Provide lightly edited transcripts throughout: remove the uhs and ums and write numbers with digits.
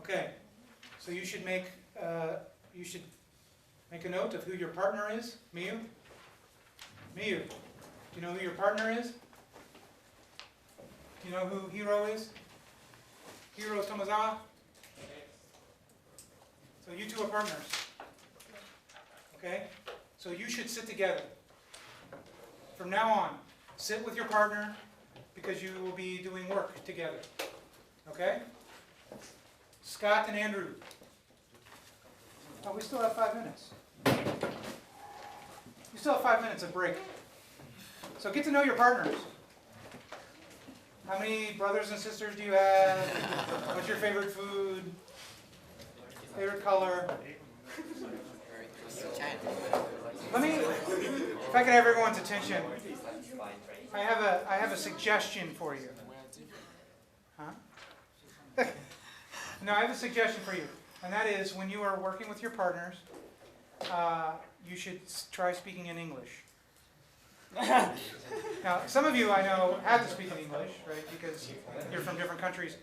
Okay, so you should make a note of who your partner is. Miyu? Miyu, do you know who your partner is? Do you know who Hiro is? Hiro Tomozawa? So you two are partners. Okay? So you should sit together. From now on, sit with your partner because you will be doing work together. Okay? Scott and Andrew. Oh, we still have 5 minutes. You still have 5 minutes of break. So get to know your partners. How many brothers and sisters do you have? What's your favorite food? Favorite color? Let me, if I could have everyone's attention, I have a suggestion for you. Huh? No, I have a suggestion for you, and that is when you are working with your partners, you should try speaking in English. Now, some of you I know have to speak in English, right, because you're from different countries.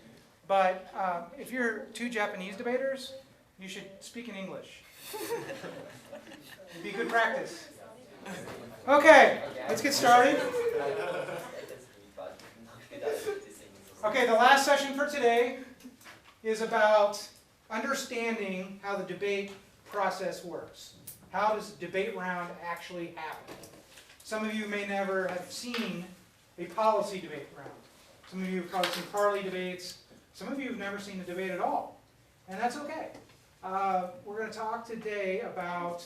But if you're two Japanese debaters, you should speak in English. It'd be good practice. Okay, let's get started. Okay, the last session for today is about understanding how the debate process works. How does a debate round actually happen? Some of you may never have seen a policy debate round. Some of you have probably seen parley debates. Some of you have never seen a debate at all. And that's okay. We're going to talk today about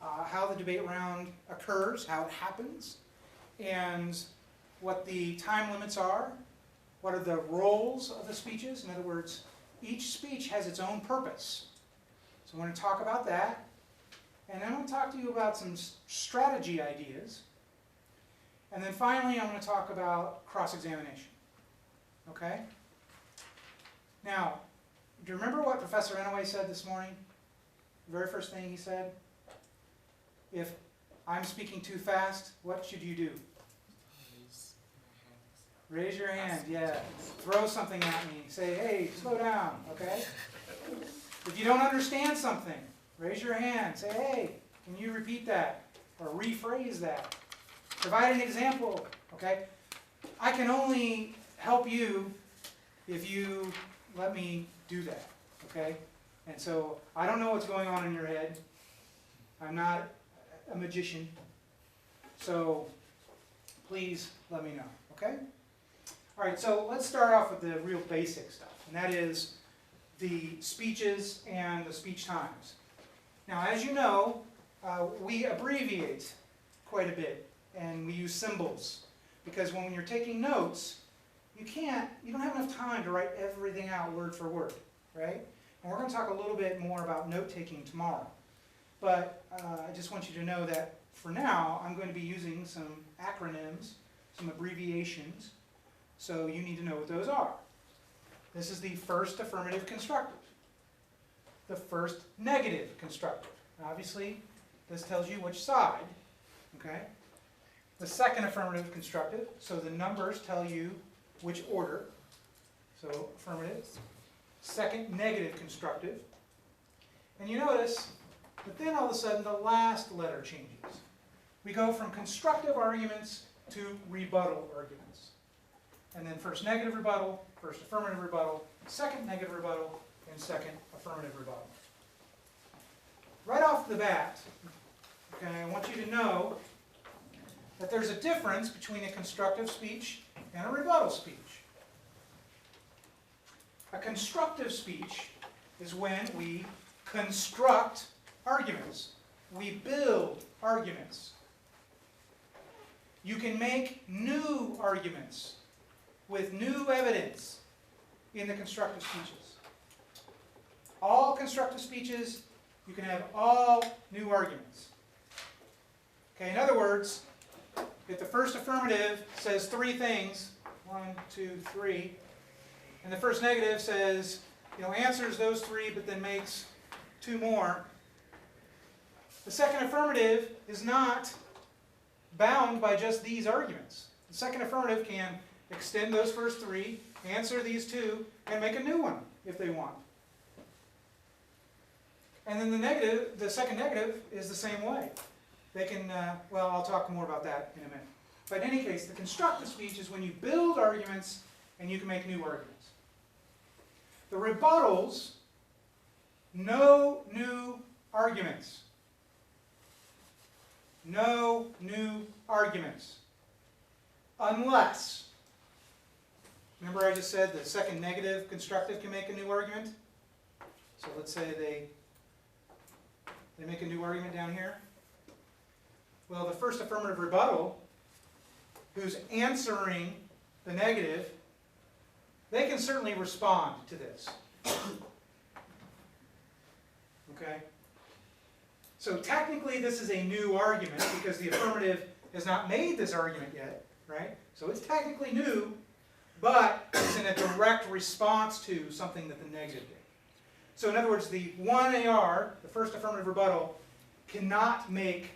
how the debate round occurs, how it happens, and what the time limits are, what are the roles of the speeches. In other words, each speech has its own purpose. So we're going to talk about that. And then I'm going to talk to you about some strategy ideas. And then finally, I'm going to talk about cross-examination. Okay? Now, do you remember what Professor Inouye said this morning? The very first thing he said? If I'm speaking too fast, what should you do? Raise your hand, yeah. Throw something at me. Say, hey, slow down, okay? If you don't understand something, raise your hand. Say, hey, can you repeat that? Or rephrase that. Provide an example, okay? I can only help you if you let me do that, okay? And so I don't know what's going on in your head. I'm not a magician. So please let me know, okay? All right, so let's start off with the real basic stuff, and that is the speeches and the speech times. Now, as you know, we abbreviate quite a bit, and we use symbols, because when you're taking notes, you don't have enough time to write everything out word for word, right? And we're going to talk a little bit more about note-taking tomorrow. But I just want you to know that for now, I'm going to be using some acronyms, some abbreviations, so you need to know what those are. This is the first affirmative constructive. The first negative constructive. Obviously, this tells you which side, okay? The second affirmative constructive, so the numbers tell you which order. So, affirmative. Second negative constructive. And you notice that then all of a sudden the last letter changes. We go from constructive arguments to rebuttal arguments. And then first negative rebuttal, first affirmative rebuttal, second negative rebuttal, and second affirmative rebuttal. Right off the bat, okay, I want you to know that there's a difference between a constructive speech and a rebuttal speech. A constructive speech is when we construct arguments. We build arguments. You can make new arguments with new evidence in the constructive speeches. All constructive speeches, you can have all new arguments. Okay, in other words, if the first affirmative says three things, 1, 2, 3, and the first negative says, answers those three but then makes two more, the second affirmative is not bound by just these arguments. The second affirmative can extend those first three, answer these two, and make a new one if they want. And then the second negative is the same way. They can, well, I'll talk more about that in a minute. But in any case, the constructive speech is when you build arguments and you can make new arguments. The rebuttals, no new arguments. No new arguments. Unless, remember I just said the second negative constructive can make a new argument? So let's say they make a new argument down here. Well, the first affirmative rebuttal, who's answering the negative, they can certainly respond to this. Okay? So technically this is a new argument because the affirmative has not made this argument yet, right? So it's technically new, but it's in a direct response to something that the negative did. So in other words, the 1AR, the first affirmative rebuttal, cannot make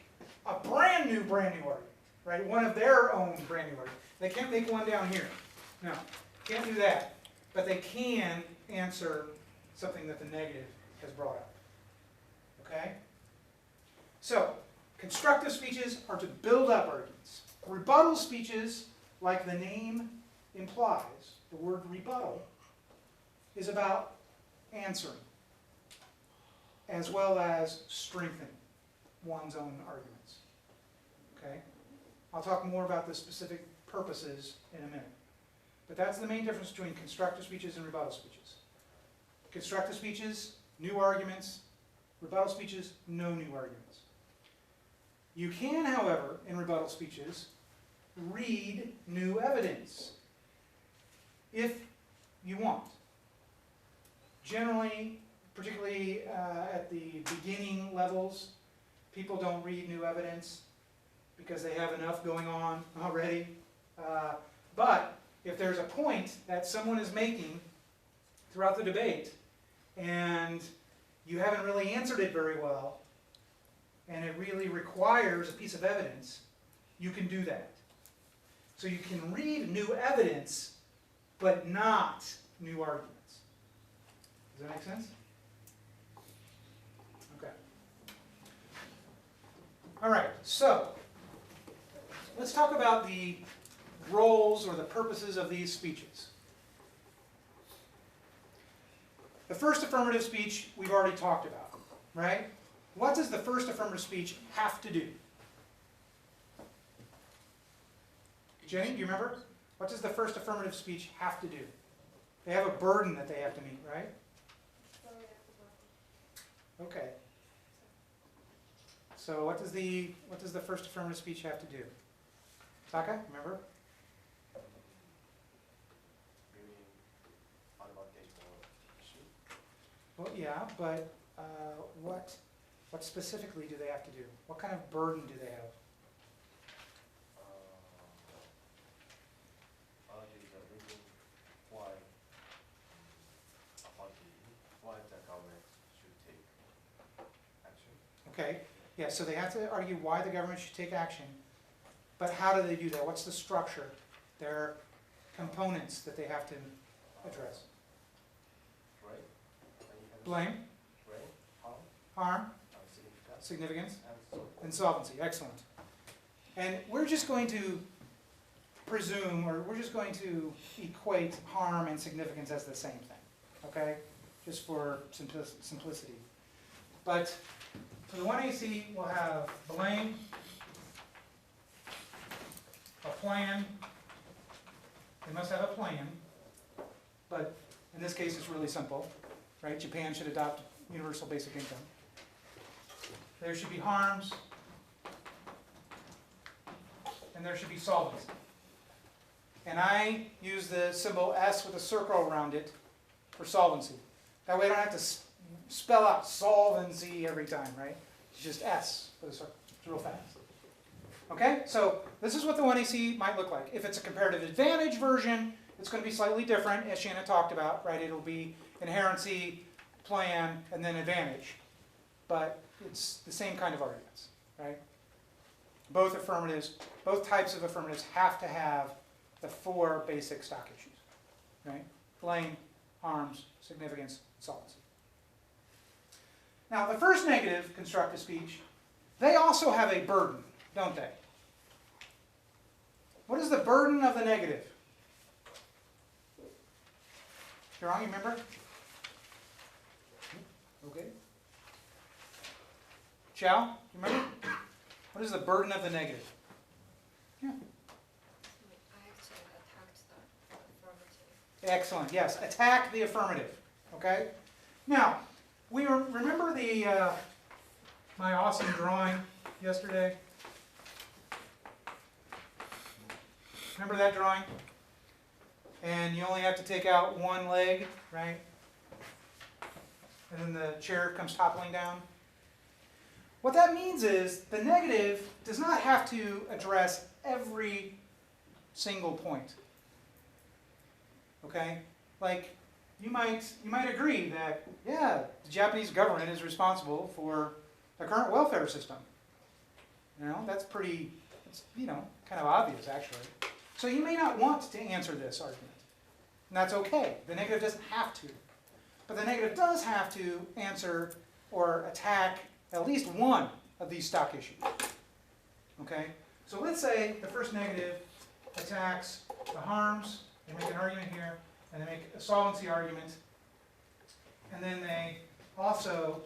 a brand new argument, right? One of their own brand new arguments. They can't make one down here. No, can't do that. But they can answer something that the negative has brought up. Okay? So, constructive speeches are to build up arguments. Rebuttal speeches, like the name implies, the word rebuttal, is about answering, as well as strengthening one's own arguments. Okay? I'll talk more about the specific purposes in a minute. But that's the main difference between constructive speeches and rebuttal speeches. Constructive speeches, new arguments. Rebuttal speeches, no new arguments. You can, however, in rebuttal speeches, read new evidence if you want. Generally, particularly at the beginning levels, people don't read new evidence because they have enough going on already. But if there's a point that someone is making throughout the debate and you haven't really answered it very well, and it really requires a piece of evidence, you can do that. So you can read new evidence, but not new arguments. Does that make sense? Okay. All right, so let's talk about the roles or the purposes of these speeches. The first affirmative speech we've already talked about, right? What does the first affirmative speech have to do? Jenny, do you remember? What does the first affirmative speech have to do? They have a burden that they have to meet, right? Okay. So what does the first affirmative speech have to do? Taka, remember? Well, yeah, but what specifically do they have to do? What kind of burden do they have? Why the government should take action. Okay, yeah, so they have to argue why the government should take action, but how do they do that? What's the structure? There are components that they have to address. Blame, harm, significance, and solvency. Excellent. And we're just going to presume, or we're just going to equate harm and significance as the same thing, okay? Just for simplicity. But for the 1AC, we'll have blame, a plan. They must have a plan, but in this case it's really simple. Right? Japan should adopt universal basic income. There should be harms, and there should be solvency. And I use the symbol S with a circle around it for solvency. That way I don't have to spell out solvency every time, right? It's just S with a circle. It's real fast. Okay? So this is what the 1AC might look like. If it's a comparative advantage version, it's going to be slightly different, as Shannon talked about, right? It'll be inherency, plan, and then advantage. But it's the same kind of arguments, right? Both types of affirmatives have to have the 4 basic stock issues, right? Blame, harms, significance, solvency. Now, the first negative constructive speech, they also have a burden, don't they? What is the burden of the negative? Jerome, you remember? Okay. Chow, you remember? What is the burden of the negative? Yeah. I actually attacked the affirmative. Excellent. Yes, attack the affirmative. Okay. Now, we remember the my awesome drawing yesterday. Remember that drawing? And you only have to take out one leg, right? And then the chair comes toppling down. What that means is the negative does not have to address every single point. Okay? Like, you might agree that, yeah, the Japanese government is responsible for the current welfare system. You know, that's pretty, it's, you know, kind of obvious, actually. So you may not want to answer this argument. And that's okay. The negative doesn't have to. But the negative does have to answer or attack at least one of these stock issues. Okay? So let's say the first negative attacks the harms. They make an argument here, and they make a solvency argument. And then they also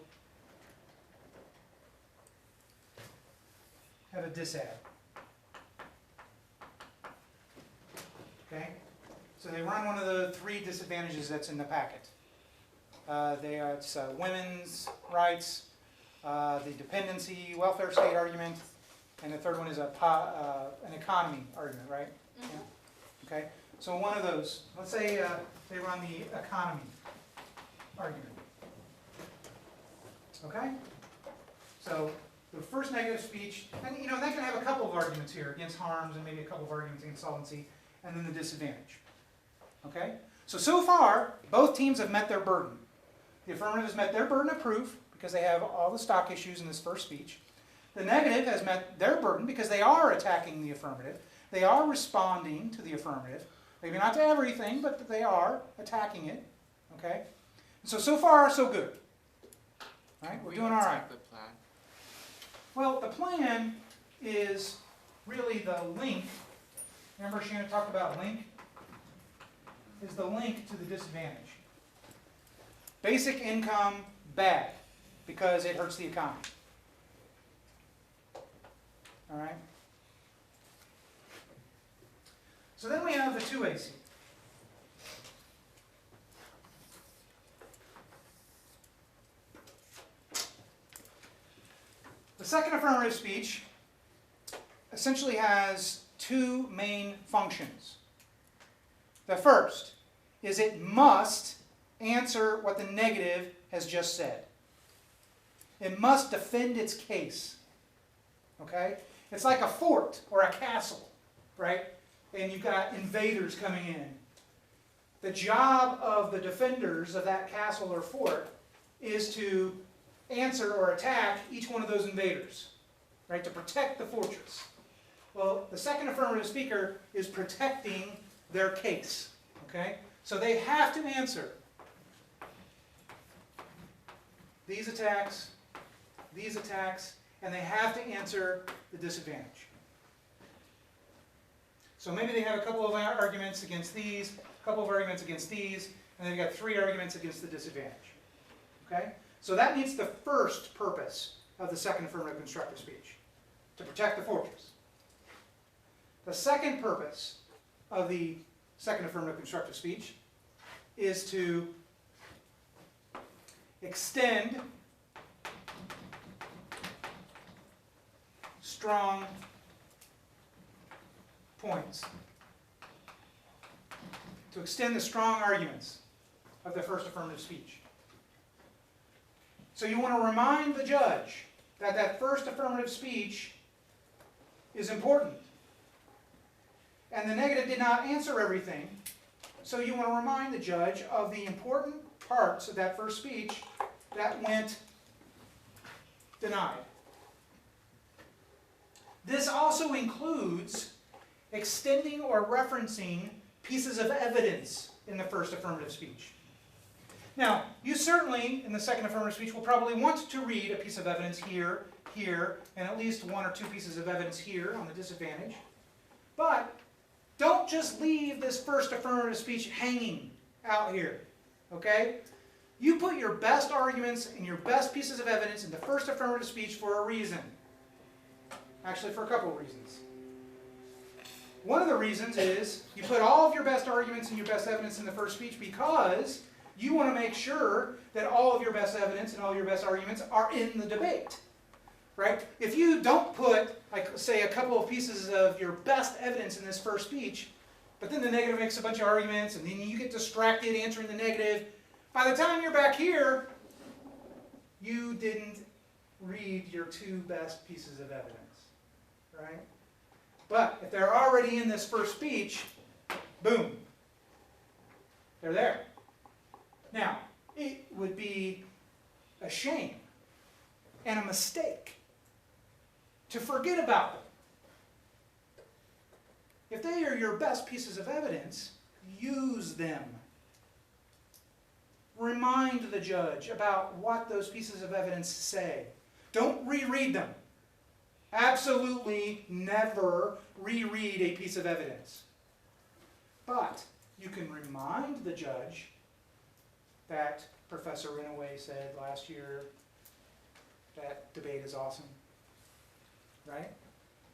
have a disadd. Okay? So they run one of the three disadvantages that's in the packet. It's women's rights, the dependency welfare state argument, and the third one is an economy argument, right? Mm-hmm. Yeah. Okay. So one of those. Let's say they run the economy argument. Okay. So the first negative speech, and you know they can have a couple of arguments here against harms, and maybe a couple of arguments against solvency, and then the disadvantage. Okay. So far, both teams have met their burden. The affirmative has met their burden of proof because they have all the stock issues in this first speech. The negative has met their burden because they are attacking the affirmative. They are responding to the affirmative. Maybe not to everything, but they are attacking it. Okay? And so far, so good. All right? We're doing all right. The plan. Well, the plan is really the link. Remember Shannon talked about link? Is the link to the disadvantage. Basic income, bad, because it hurts the economy. All right? So then we have the 2AC. The second affirmative speech essentially has two main functions. The first is it must answer what the negative has just said. It must defend its case. Okay? It's like a fort or a castle, right? And you've got invaders coming in. The job of the defenders of that castle or fort is to answer or attack each one of those invaders, right? To protect the fortress. Well, the second affirmative speaker is protecting their case, okay? So they have to answer these attacks, and they have to answer the disadvantage. So maybe they have a couple of arguments against these, a couple of arguments against these, and they've got 3 arguments against the disadvantage. Okay? So that meets the first purpose of the second affirmative constructive speech, to protect the fortress. The second purpose of the second affirmative constructive speech is to extend strong points. To extend the strong arguments of the first affirmative speech. So you want to remind the judge that that first affirmative speech is important. And the negative did not answer everything. So you want to remind the judge of the important parts of that first speech that went denied. This also includes extending or referencing pieces of evidence in the first affirmative speech. Now, you certainly, in the second affirmative speech, will probably want to read a piece of evidence here, here, and at least one or two pieces of evidence here on the disadvantage. But don't just leave this first affirmative speech hanging out here, okay? You put your best arguments and your best pieces of evidence in the first affirmative speech for a reason. Actually, for a couple of reasons. One of the reasons is you put all of your best arguments and your best evidence in the first speech because you want to make sure that all of your best evidence and all your best arguments are in the debate, right? If you don't put, like, say, a couple of pieces of your best evidence in this first speech, but then the negative makes a bunch of arguments, and then you get distracted answering the negative, by the time you're back here, you didn't read your two best pieces of evidence, right? But if they're already in this first speech, boom, they're there. Now, it would be a shame and a mistake to forget about them. If they are your best pieces of evidence, use them. Remind the judge about what those pieces of evidence say. Don't reread them. Absolutely never reread a piece of evidence. But you can remind the judge that Professor Renaway said last year that debate is awesome, right?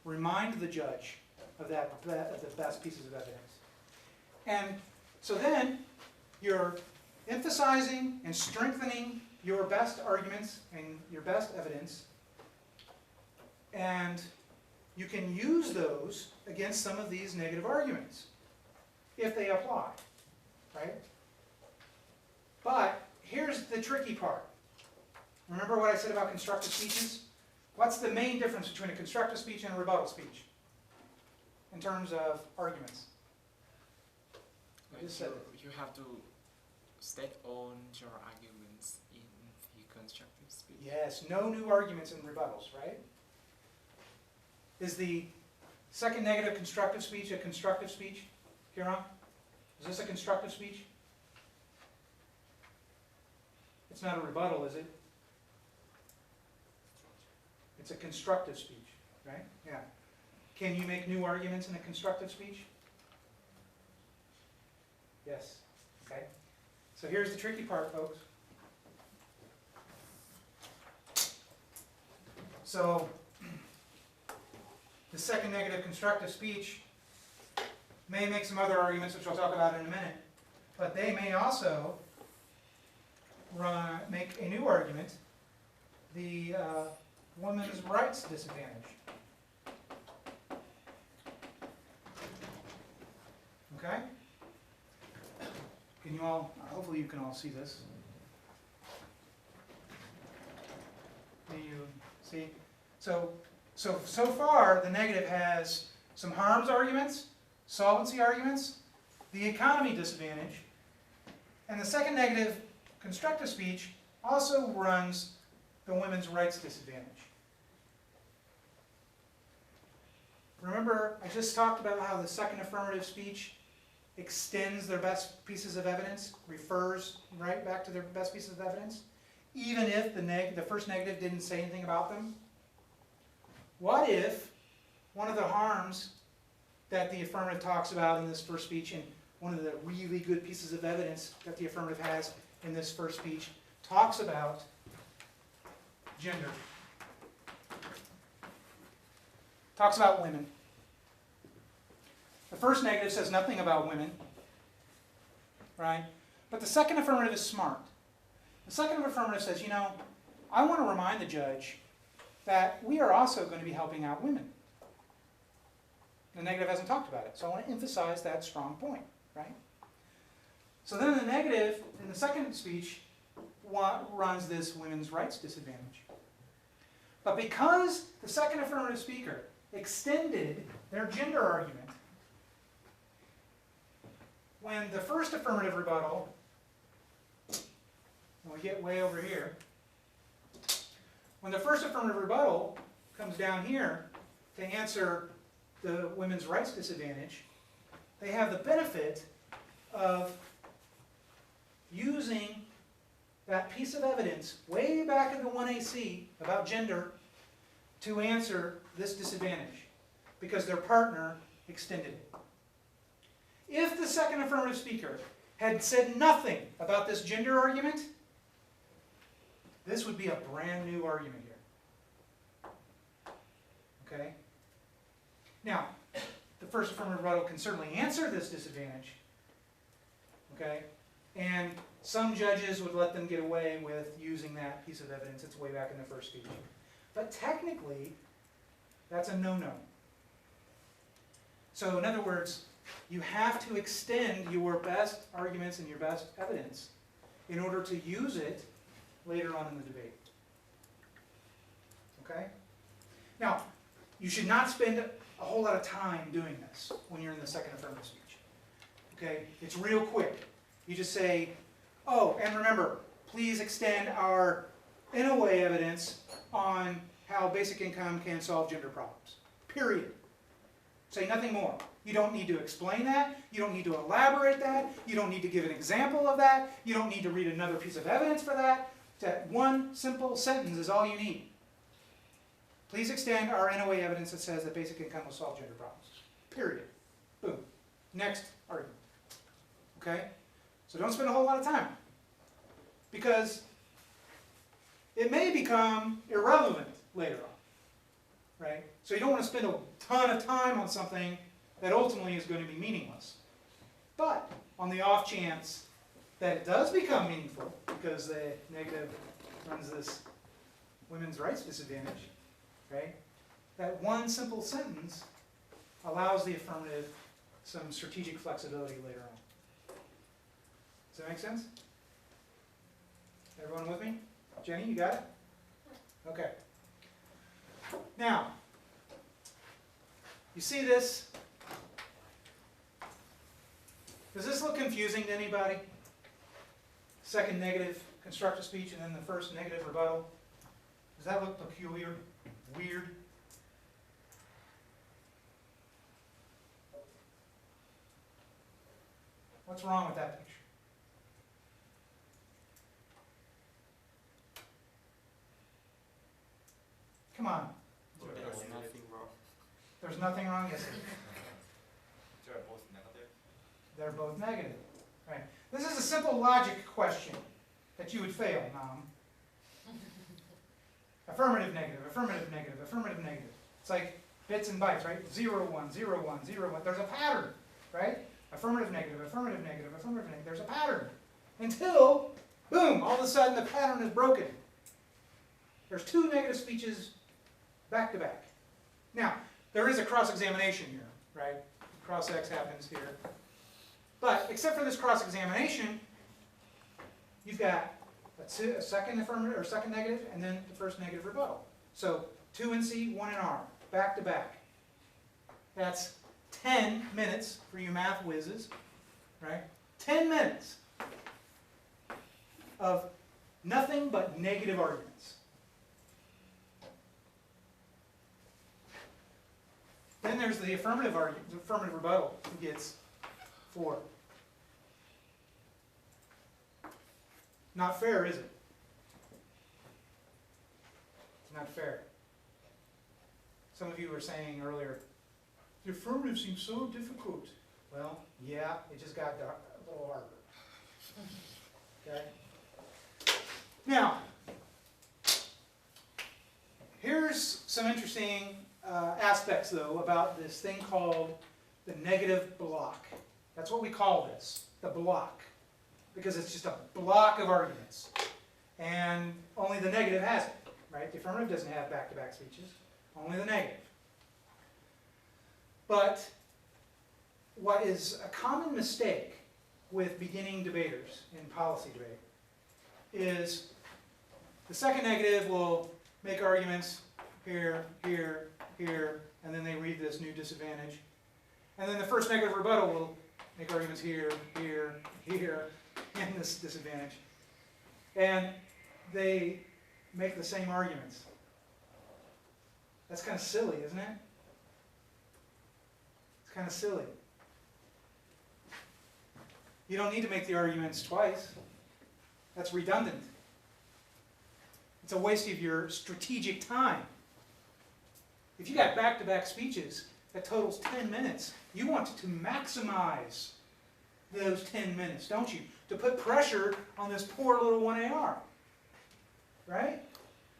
Remind the judge of that, of the best pieces of evidence. And so then you're emphasizing and strengthening your best arguments and your best evidence, and you can use those against some of these negative arguments if they apply, right? But here's the tricky part. Remember what I said about constructive speeches? What's the main difference between a constructive speech and a rebuttal speech in terms of arguments? Like you have to state all your arguments in the constructive speech. Yes, no new arguments in rebuttals, right? Is the second negative constructive speech a constructive speech, Kieran? Is this a constructive speech? It's not a rebuttal, is it? It's a constructive speech, right? Yeah. Can you make new arguments in a constructive speech? Yes. Okay. So here's the tricky part, folks. So the second negative constructive speech may make some other arguments, which I'll talk about in a minute, but they may also make a new argument, the women's rights disadvantage. Okay? Can you all, hopefully you can all see this. Do you see? So far, the negative has some harms arguments, solvency arguments, the economy disadvantage, and the second negative, constructive speech, also runs the women's rights disadvantage. Remember, I just talked about how the second affirmative speech extends their best pieces of evidence, refers right back to their best pieces of evidence, even if the first negative didn't say anything about them. What if one of the harms that the affirmative talks about in this first speech, and one of the really good pieces of evidence that the affirmative has in this first speech, talks about gender, talks about women. The first negative says nothing about women, right? But the second affirmative is smart. The second affirmative says, you know, I want to remind the judge that we are also going to be helping out women. The negative hasn't talked about it, so I want to emphasize that strong point, right? So then the negative, in the second speech, runs this women's rights disadvantage. But because the second affirmative speaker extended their gender argument, when the first affirmative rebuttal, when we get way over here, when the first affirmative rebuttal comes down here to answer the women's rights disadvantage, they have the benefit of using that piece of evidence way back in the 1AC about gender to answer this disadvantage because their partner extended it. If the second affirmative speaker had said nothing about this gender argument, this would be a brand new argument here. Okay? Now, the first affirmative rebuttal can certainly answer this disadvantage. Okay? And some judges would let them get away with using that piece of evidence. It's way back in the first speech. But technically, that's a no-no. So in other words, you have to extend your best arguments and your best evidence in order to use it later on in the debate. Okay? Now, you should not spend a whole lot of time doing this when you're in the second affirmative speech. Okay? It's real quick. You just say, oh, and remember, please extend our in a way evidence on how basic income can solve gender problems. Period. Say nothing more. You don't need to explain that. You don't need to elaborate that. You don't need to give an example of that. You don't need to read another piece of evidence for that. That one simple sentence is all you need. Please extend our in a way evidence that says that basic income will solve gender problems. Period. Boom. Next argument. Okay? So don't spend a whole lot of time. Because it may become irrelevant later on. Right? So you don't want to spend a ton of time on something that ultimately is going to be meaningless. But on the off chance that it does become meaningful, because the negative runs this women's rights disadvantage, right? That one simple sentence allows the affirmative some strategic flexibility later on. Does that make sense? Everyone with me? Jenny, you got it? Okay. Now, you see this? Does this look confusing to anybody? Second negative constructive speech and then the first negative rebuttal. Does that look peculiar? Weird? What's wrong with that picture? Come on. There's nothing wrong. There's nothing wrong, yes. They're both negative. They're both negative. Right. This is a simple logic question that you would fail, Mom. Affirmative, negative, affirmative, negative, affirmative, negative. It's like bits and bytes, right? 0, 1, 0, 1, 0, 1. There's a pattern, right? Affirmative, negative, affirmative, negative, affirmative, negative. There's a pattern. Until, boom, all of a sudden the pattern is broken. There's two negative speeches back to back. Now, there is a cross-examination here, right? Cross-X happens here. But except for this cross-examination, you've got a second affirmative or second negative, and then the first negative rebuttal. So 2 in C, 1 in R, back to back. That's 10 minutes for you math whizzes, right? 10 minutes of nothing but negative arguments. Then there's the affirmative argument, the affirmative rebuttal, who gets 4. Not fair, is it? Not fair. Some of you were saying earlier, the affirmative seems so difficult. Well, yeah, it just got a little harder. Okay? Now, here's some interesting aspects, though, about this thing called the negative block. That's what we call this, the block. Because it's just a block of arguments. And only the negative has it, right? The affirmative doesn't have back-to-back speeches, only the negative. But what is a common mistake with beginning debaters in policy debate is the second negative will make arguments here, here, here, and then they read this new disadvantage. And then the first negative rebuttal will make arguments here, here, here, and this disadvantage. And they make the same arguments. That's kind of silly, isn't it? It's kind of silly. You don't need to make the arguments twice. That's redundant. It's a waste of your strategic time. If you got back-to-back speeches that totals 10 minutes, you want to maximize those 10 minutes, don't you? To put pressure on this poor little 1AR, right?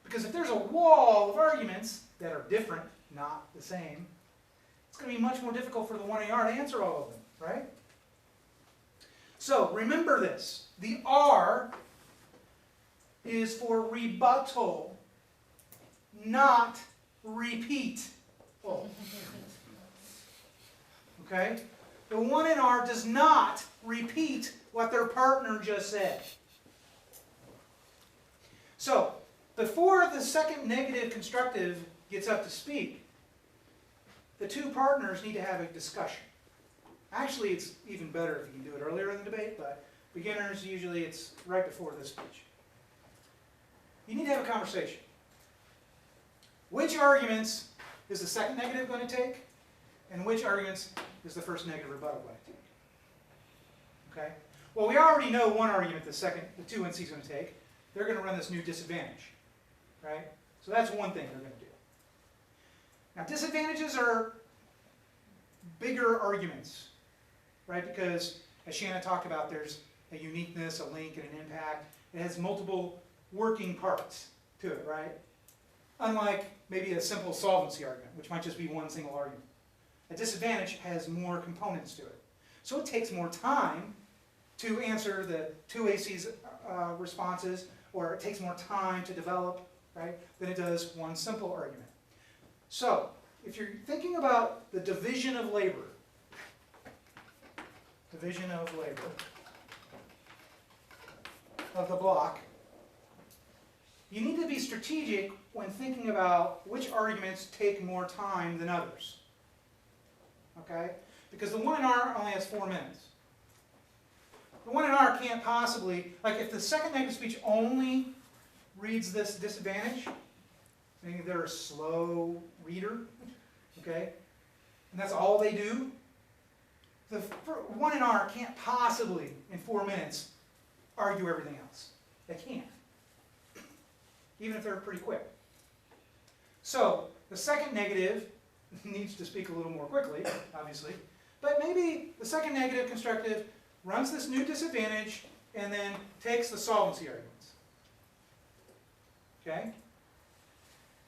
Because if there's a wall of arguments that are different, not the same, it's going to be much more difficult for the 1AR to answer all of them, right? So remember this. The R is for rebuttal, not repeat. Oh. Okay? The 1 in R does not repeat what their partner just said. So, before the second negative constructive gets up to speak, the two partners need to have a discussion. Actually, it's even better if you can do it earlier in the debate, but beginners, usually it's right before this speech. You need to have a conversation. Which arguments is the second negative going to take, and which arguments is the first negative rebuttal going to take? Okay? Well, we already know one argument the 2NC is going to take. They're going to run this new disadvantage, right? So that's one thing they're going to do. Now, disadvantages are bigger arguments, right? Because, as Shannon talked about, there's a uniqueness, a link, and an impact. It has multiple working parts to it, right? Unlike maybe a simple solvency argument, which might just be one single argument. A disadvantage has more components to it. So it takes more time to answer the 2AC's responses, or it takes more time to develop, right, than it does one simple argument. So, if you're thinking about the division of labor, of the block, you need to be strategic when thinking about which arguments take more time than others. Okay? Because the 1 in R only has 4 minutes. The 1 in R can't possibly, like if the second negative speech only reads this disadvantage, meaning they're a slow reader, okay, and that's all they do, the 1 in R can't possibly, in 4 minutes, argue everything else. They can't. Even if they're pretty quick. So, the second negative needs to speak a little more quickly, obviously, but maybe the second negative constructive runs this new disadvantage and then takes the solvency arguments. Okay?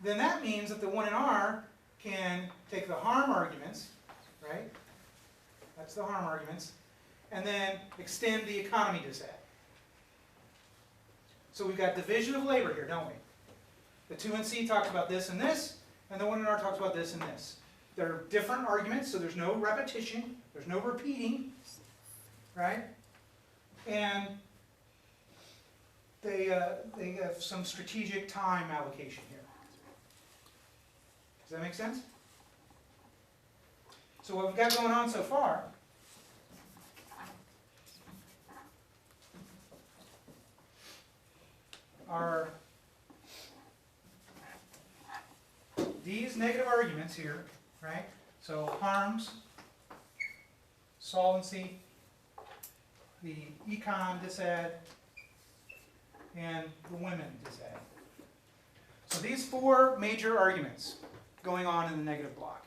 Then that means that the 1 in R can take the harm arguments, right? That's the harm arguments, and then extend the economy disad. So we've got division of labor here, don't we? The 2NC talks about this and this, and the 1 in R talks about this and this. They're different arguments, so there's no repetition, there's no repeating, right? And they have some strategic time allocation here. Does that make sense? So what we've got going on so far are these negative arguments here, right? So harms, solvency, the econ disad, and the women disad. So these 4 major arguments going on in the negative block.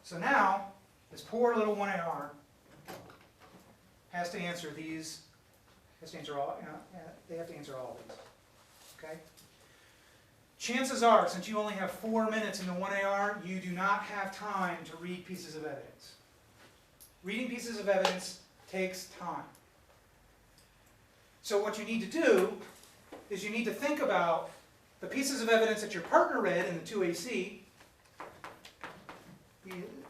So now, this poor little 1AR has to answer these, has to answer all, they have to answer all of these, okay? Chances are, since you only have 4 minutes in the 1AR, you do not have time to read pieces of evidence. Reading pieces of evidence takes time. So what you need to do is you need to think about the pieces of evidence that your partner read in the 2AC.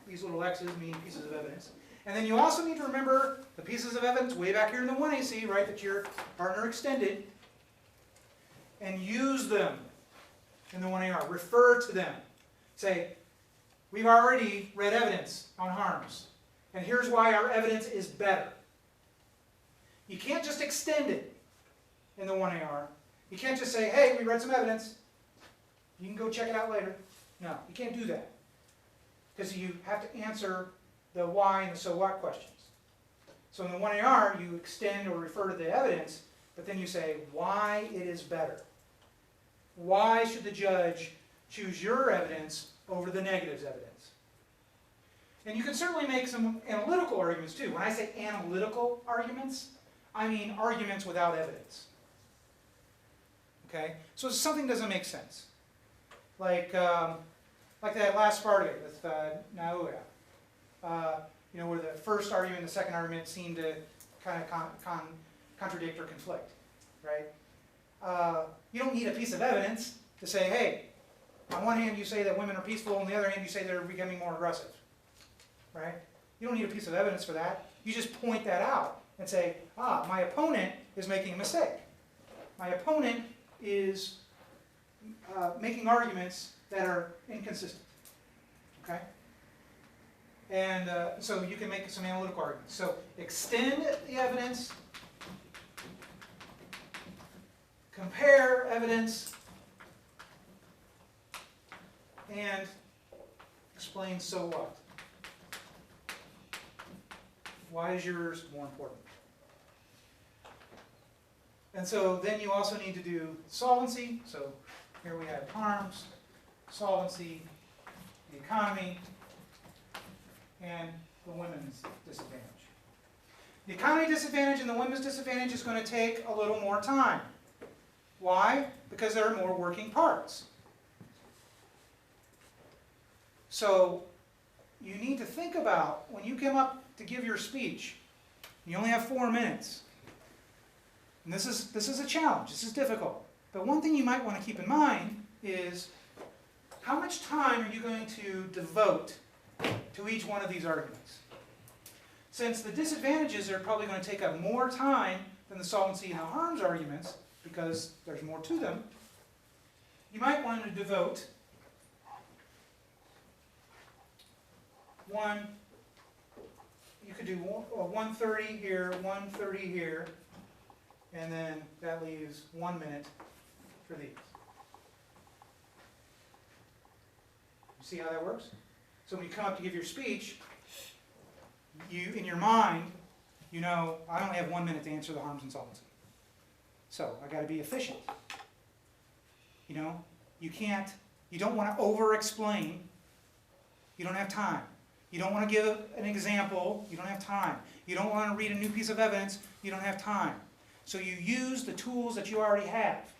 These little X's mean pieces of evidence. And then you also need to remember the pieces of evidence way back here in the 1AC, right, that your partner extended, and use them in the 1AR. Refer to them. Say, we've already read evidence on harms, and here's why our evidence is better. You can't just extend it in the 1AR. You can't just say, hey, we read some evidence. You can go check it out later. No, you can't do that. Because you have to answer the why and the so what questions. So in the 1AR, you extend or refer to the evidence, but then you say why it is better. Why should the judge choose your evidence over the negative's evidence? And you can certainly make some analytical arguments too. When I say analytical arguments, I mean arguments without evidence. Okay? So if something doesn't make sense. Like that last Sparta with Naura. Where the first argument and the second argument seem to kind of contradict or conflict, right? You don't need a piece of evidence to say, hey, on one hand you say that women are peaceful, on the other hand you say they're becoming more aggressive, right? You don't need a piece of evidence for that. You just point that out and say, my opponent is making a mistake. My opponent is making arguments that are inconsistent, okay? And so you can make some analytical arguments. So extend the evidence, compare evidence, and explain so what. Why is yours more important? And so then you also need to do solvency. So here we have harms, solvency, the economy, and the women's disadvantage. The economy disadvantage and the women's disadvantage is going to take a little more time. Why? Because there are more working parts. So you need to think about, when you come up to give your speech, you only have 4 minutes. And this is a challenge, this is difficult. But one thing you might want to keep in mind is, how much time are you going to devote to each one of these arguments? Since the disadvantages are probably going to take up more time than the solvency and the harms arguments, because there's more to them, you might want to devote you could do 1:30 here, 1:30 here, and then that leaves 1 minute for these. You see how that works? So when you come up to give your speech, in your mind, you know, I only have 1 minute to answer the harms and solvency. So I got to be efficient. You know, you don't want to over-explain. You don't have time. You don't want to give an example. You don't have time. You don't want to read a new piece of evidence. You don't have time. So you use the tools that you already have.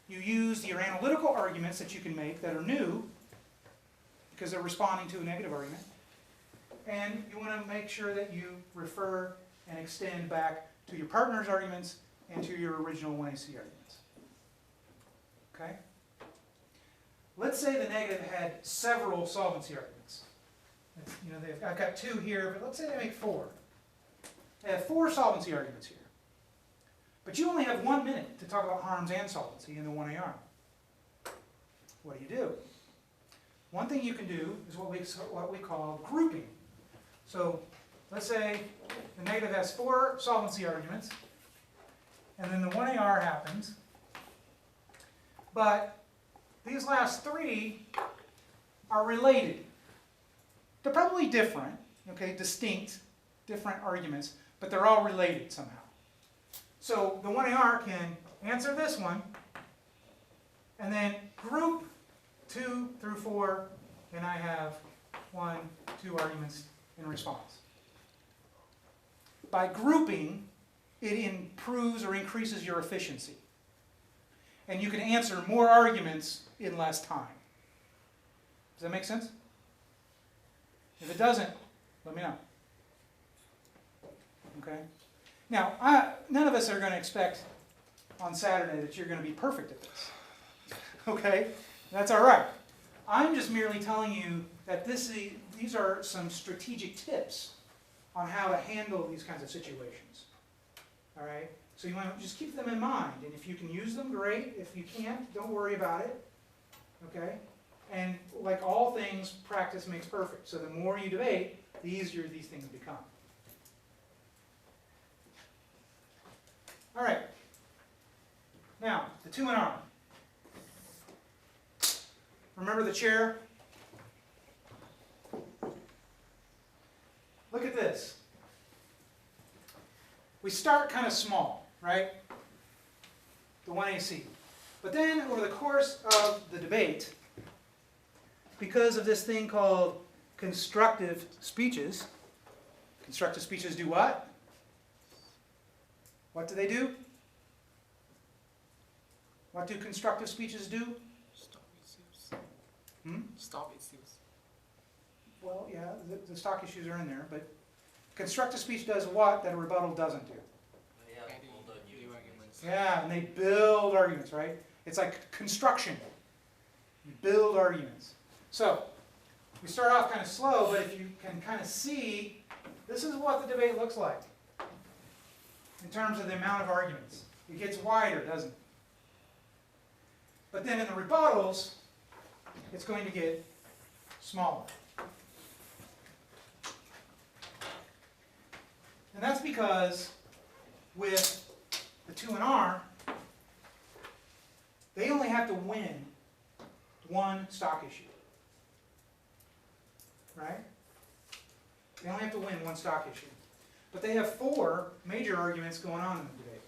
You use your analytical arguments that you can make that are new, because they're responding to a negative argument. And you want to make sure that you refer and extend back to your partner's arguments and to your original 1AC arguments. Okay? Let's say the negative had several solvency arguments. You know, I've got 2 here, but let's say they make 4. They have 4 solvency arguments here. But you only have 1 minute to talk about harms and solvency in the 1AR. What do? One thing you can do is what we call grouping. So let's say the negative has 4 solvency arguments, and then the 1AR happens. But these last 3 are related. They're probably different, okay, distinct, different arguments, but they're all related somehow. So the 1AR can answer this one, and then group 2 through 4, and I have 1, 2 arguments in response. By grouping, it improves or increases your efficiency. And you can answer more arguments in less time. Does that make sense? If it doesn't, let me know. Okay? Now, none of us are going to expect on Saturday that you're going to be perfect at this. Okay? That's all right. I'm just merely telling you that these are some strategic tips on how to handle these kinds of situations. All right? So you want to just keep them in mind. And if you can use them, great. If you can't, don't worry about it. Okay? And like all things, practice makes perfect. So the more you debate, the easier these things become. All right. Now, the 2 and R. Remember the chair? Look at this. We start kind of small, right? the 1AC. But then, over the course of the debate, because of this thing called constructive speeches do what? What do they do? What do constructive speeches do? Stop issues. Hmm? Stop issues. Well, yeah, the stock issues are in there, but constructive speech does what that a rebuttal doesn't do? Adding new arguments. Yeah, and they build arguments, right? It's like construction. You build arguments. So, we start off kind of slow, but if you can kind of see, this is what the debate looks like in terms of the amount of arguments. It gets wider, doesn't it? But then in the rebuttals, it's going to get smaller. And that's because with the 2 and R, they only have to win one stock issue. Right? They only have to win one stock issue. But they have 4 major arguments going on in the debate.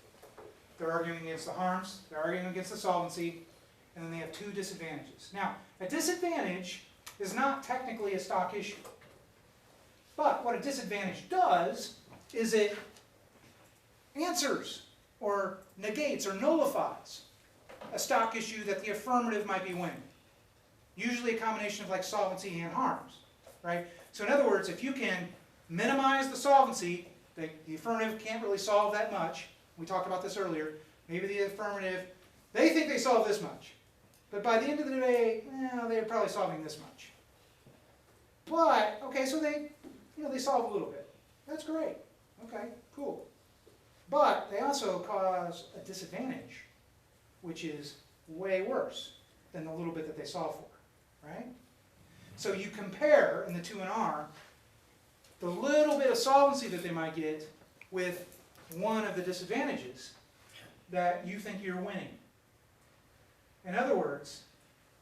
They're arguing against the harms, they're arguing against the solvency, and then they have 2 disadvantages. Now, a disadvantage is not technically a stock issue. But what a disadvantage does is it answers or negates or nullifies a stock issue that the affirmative might be winning. Usually a combination of like solvency and harms, right? So in other words, if you can minimize the solvency, the affirmative can't really solve that much. We talked about this earlier. Maybe the affirmative, they think they solve this much. But by the end of the day, well, they're probably solving this much. But, okay, so they solve a little bit. That's great. Okay, cool. But they also cause a disadvantage, which is way worse than the little bit that they solve for, right? So you compare, in the 2 and R, the little bit of solvency that they might get with one of the disadvantages that you think you're winning. In other words,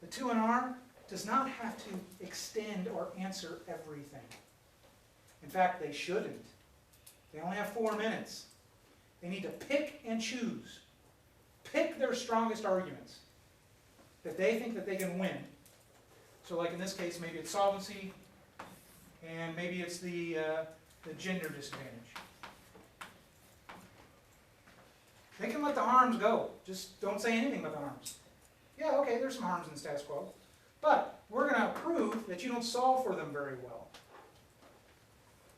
the 2 and R does not have to extend or answer everything. In fact, they shouldn't. They only have 4 minutes. They need to pick and choose. Pick their strongest arguments that they think that they can win. So like in this case, maybe it's solvency, and maybe it's the gender disadvantage. They can let the harms go. Just don't say anything about the harms. Yeah, okay, there's some harms in the status quo. But we're going to prove that you don't solve for them very well.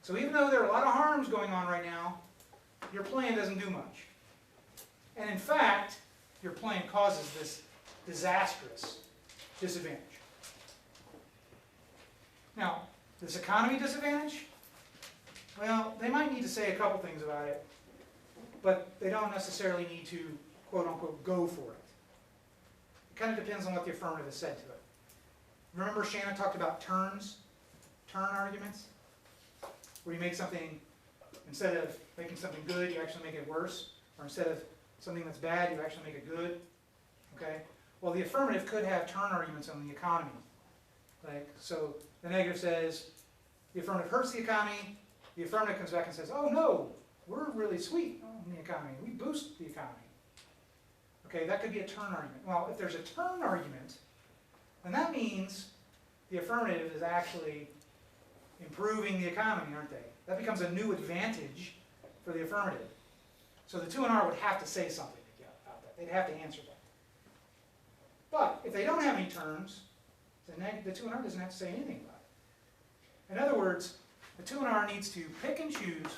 So even though there are a lot of harms going on right now, your plan doesn't do much. And in fact, your plan causes this disastrous disadvantage. Now, this economy disadvantage, well, they might need to say a couple things about it, but they don't necessarily need to, quote unquote, go for it. It kind of depends on what the affirmative has said to it. Remember Shannon talked about turn arguments? Where you make something, instead of making something good, you actually make it worse. Or instead of something that's bad, you actually make it good. Okay? Well, the affirmative could have turn arguments on the economy. Like, so the negative says, the affirmative hurts the economy. The affirmative comes back and says, oh no, we're really sweet on the economy. We boost the economy. Okay, that could be a turn argument. Well, if there's a turn argument, then that means the affirmative is actually improving the economy, aren't they? That becomes a new advantage for the affirmative. So the 2 and R would have to say something about that. They'd have to answer that. But if they don't have any terms, the 2 and R doesn't have to say anything about it. In other words, the 2 and R needs to pick and choose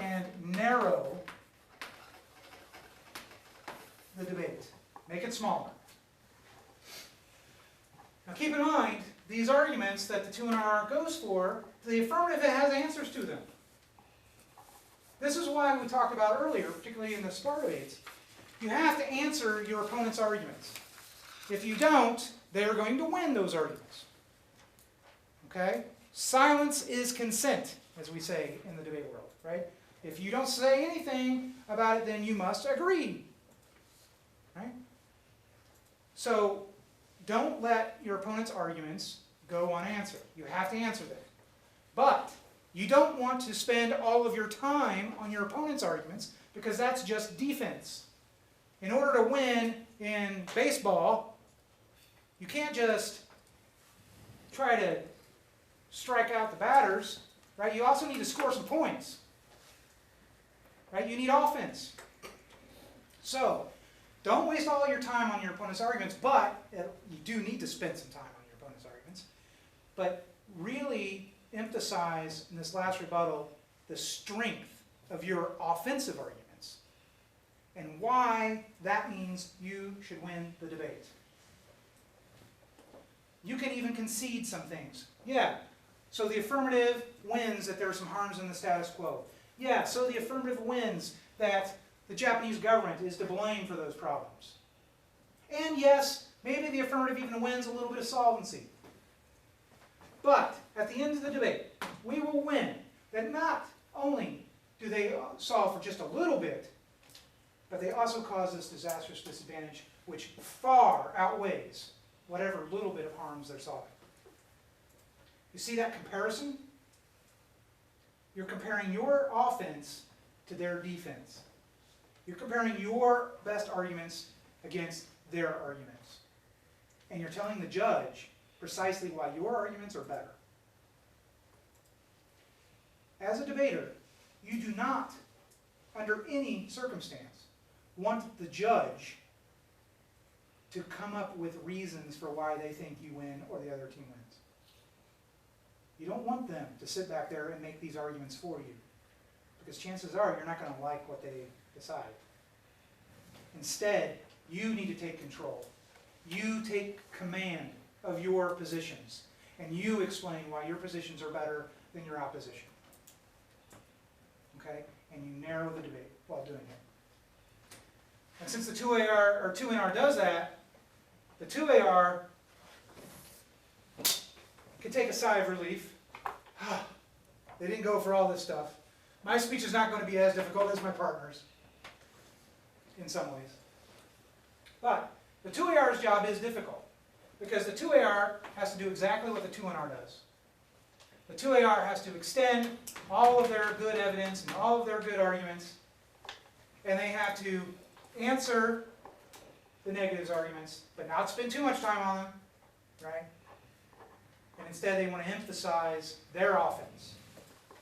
and narrow the debate. Make it smaller. Now keep in mind, these arguments that the 2 and R goes for, the affirmative has answers to them. This is why we talked about earlier, particularly in the SPAR debates, you have to answer your opponent's arguments. If you don't, they're going to win those arguments. Okay? Silence is consent, as we say in the debate world, right? If you don't say anything about it, then you must agree. Right? So, don't let your opponent's arguments go unanswered. You have to answer them. But You don't want to spend all of your time on your opponent's arguments because that's just defense. In order to win in baseball, you can't just try to strike out the batters, right? You also need to score some points, right? You need offense. So, don't waste all your time on your opponent's arguments, but you do need to spend some time on your opponent's arguments. But really emphasize in this last rebuttal the strength of your offensive arguments and why that means you should win the debate. You can even concede some things. Yeah, so the affirmative wins that there are some harms in the status quo. Yeah, so the affirmative wins that the Japanese government is to blame for those problems. And yes, maybe the affirmative even wins a little bit of solvency. But at the end of the debate, we will win that not only do they solve for just a little bit, but they also cause this disastrous disadvantage which far outweighs whatever little bit of harms they're solving. You see that comparison? You're comparing your offense to their defense. You're comparing your best arguments against their arguments. And you're telling the judge precisely why your arguments are better. As a debater, you do not, under any circumstance, want the judge to come up with reasons for why they think you win or the other team wins. You don't want them to sit back there and make these arguments for you, because chances are you're not going to like what they decide. Instead, you need to take control. You take command of your positions, and you explain why your positions are better than your opposition. Okay? And you narrow the debate while doing it. And since the 2AR or 2NR does that, the 2AR can take a sigh of relief. They didn't go for all this stuff. My speech is not going to be as difficult as my partner's in some ways. But the 2AR's job is difficult because the 2AR has to do exactly what the 2NR does. The 2AR has to extend all of their good evidence and all of their good arguments, and they have to answer the negatives arguments, but not spend too much time on them, right? And instead they want to emphasize their offense,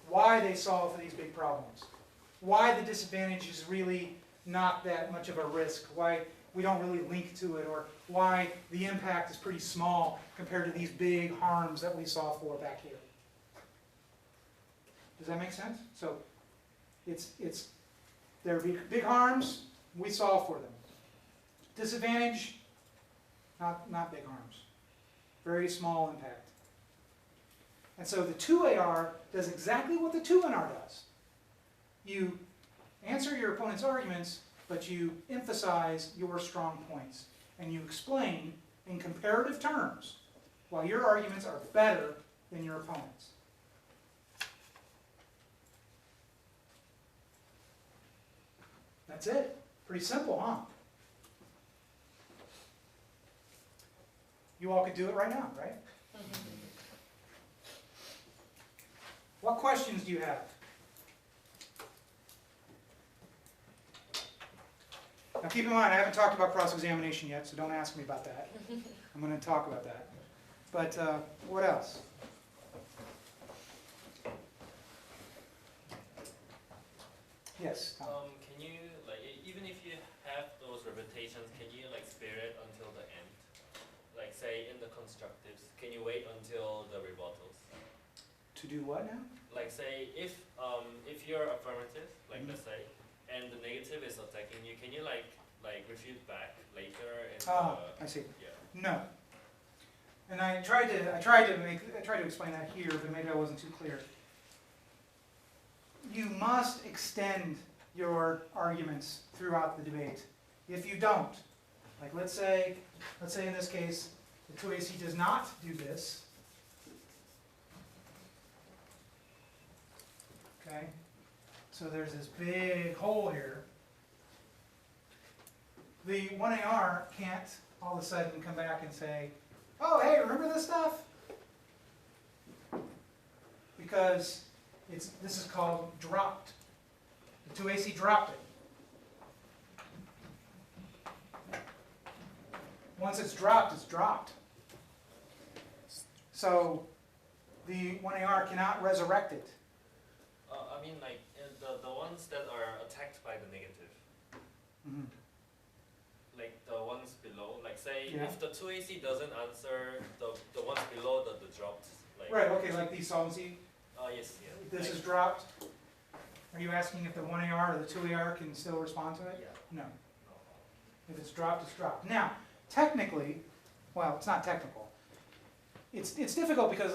why they solve for these big problems, why the disadvantage is really not that much of a risk, why we don't really link to it, or why the impact is pretty small compared to these big harms that we saw for back here. Does that make sense? So there are big harms, we solve for them. Disadvantage, not big harms. Very small impact. And so the 2AR does exactly what the 2NR does. You answer your opponent's arguments, but you emphasize your strong points. And you explain in comparative terms why your arguments are better than your opponent's. That's it. Pretty simple, huh? You all could do it right now, right? What questions do you have? Now keep in mind, I haven't talked about cross-examination yet, so don't ask me about that. I'm going to talk about that. But what else? Yes, Tom. Can you, like, even if you have those repetitions, can you, like, spare it until the end? Like, say, in the constructives, can you wait until the rebuttals? To do what now? Like, say, if you're affirmative, like, let's say, and the negative is attacking you, can you, like refute back later? I see. Yeah. No. And I tried to explain that here, but maybe I wasn't too clear. You must extend your arguments throughout the debate. If you don't, like let's say in this case, the 2AC does not do this. Okay? So there's this big hole here. The 1AR can't all of a sudden come back and say, oh, hey, remember this stuff? Because This is called dropped. The 2AC dropped it. Once it's dropped, it's dropped. So the 1AR cannot resurrect it. I mean, like the ones that are attacked by the negative, Mhm. like the ones below. Like say Yeah. if the 2AC doesn't answer, the ones below the dropped. Like Right, okay, like the solvency, yes, yeah. this like, is dropped. Are you asking if the 1AR or the 2AR can still respond to it? yeah. No. No. If it's dropped, it's dropped. Now, technically, well, it's not technical. It's difficult because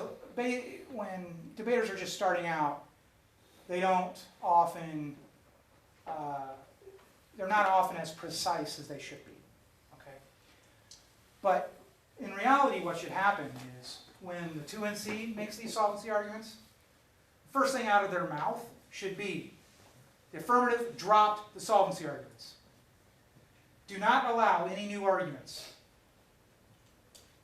when debaters are just starting out, they don't often, they're not often as precise as they should be, okay? But in reality, what should happen is when the 2NC makes these solvency arguments, first thing out of their mouth should be, the affirmative dropped the solvency arguments. Do not allow any new arguments.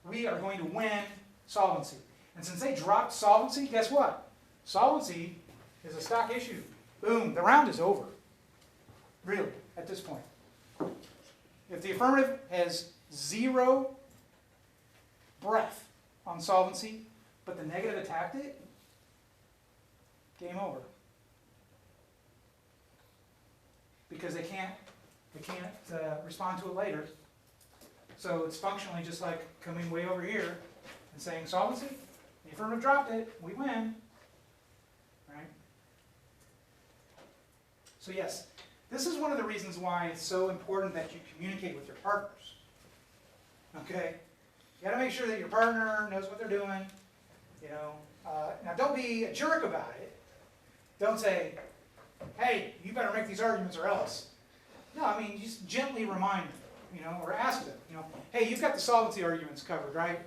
We are going to win solvency. And since they dropped solvency, guess what? Solvency is a stock issue. Boom, the round is over. Really, at this point. If the affirmative has zero breath on solvency, but the negative attacked it, game over. Because they can't respond to it later. So it's functionally just like coming way over here and saying solvency, the affirmative dropped it, we win. Right? So yes, this is one of the reasons why it's so important that you communicate with your partners. Okay? You gotta make sure that your partner knows what they're doing. You know, now don't be a jerk about it. Don't say, hey, you better make these arguments or else. No, I mean, just gently remind them, you know, or ask them, you know, hey, you've got the solvency arguments covered, right?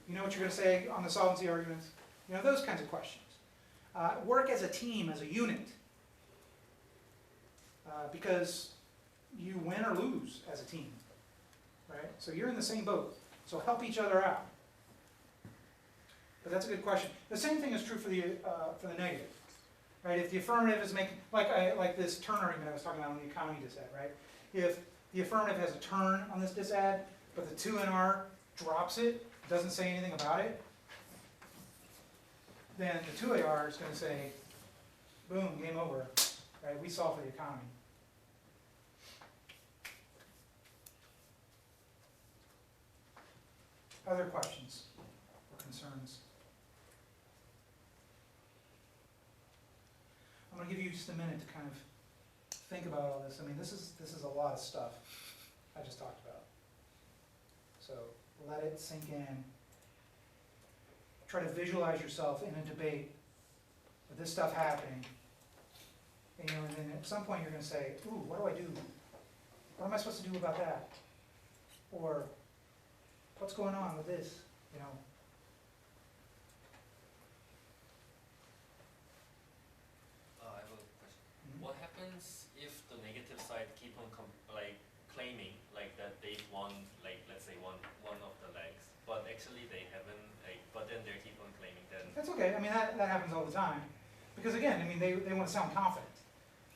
You know what you're going to say on the solvency arguments? You know, those kinds of questions. Work as a team, as a unit, because you win or lose as a team, right? So you're in the same boat, so help each other out. But that's a good question. The same thing is true for the negative. Right, if the affirmative is making, like this turn argument I was talking about on the economy disad, right? If the affirmative has a turn on this disad, but the 2NR drops it, doesn't say anything about it, then the 2AR is going to say, boom, game over, right? We solve for the economy. Other questions or concerns? I'm going to give you just a minute to kind of think about all this. I mean, this is a lot of stuff I just talked about. So let it sink in. Try to visualize yourself in a debate with this stuff happening. And, you know, and then at some point you're going to say, ooh, what do I do? What am I supposed to do about that? Or what's going on with this? You know. I have a question. What happens if the negative side keep on claiming like that they've won, like let's say one of the legs, but actually they haven't, but then they keep on claiming then? That's okay. I mean, that happens all the time. Because again, I mean, they want to sound confident,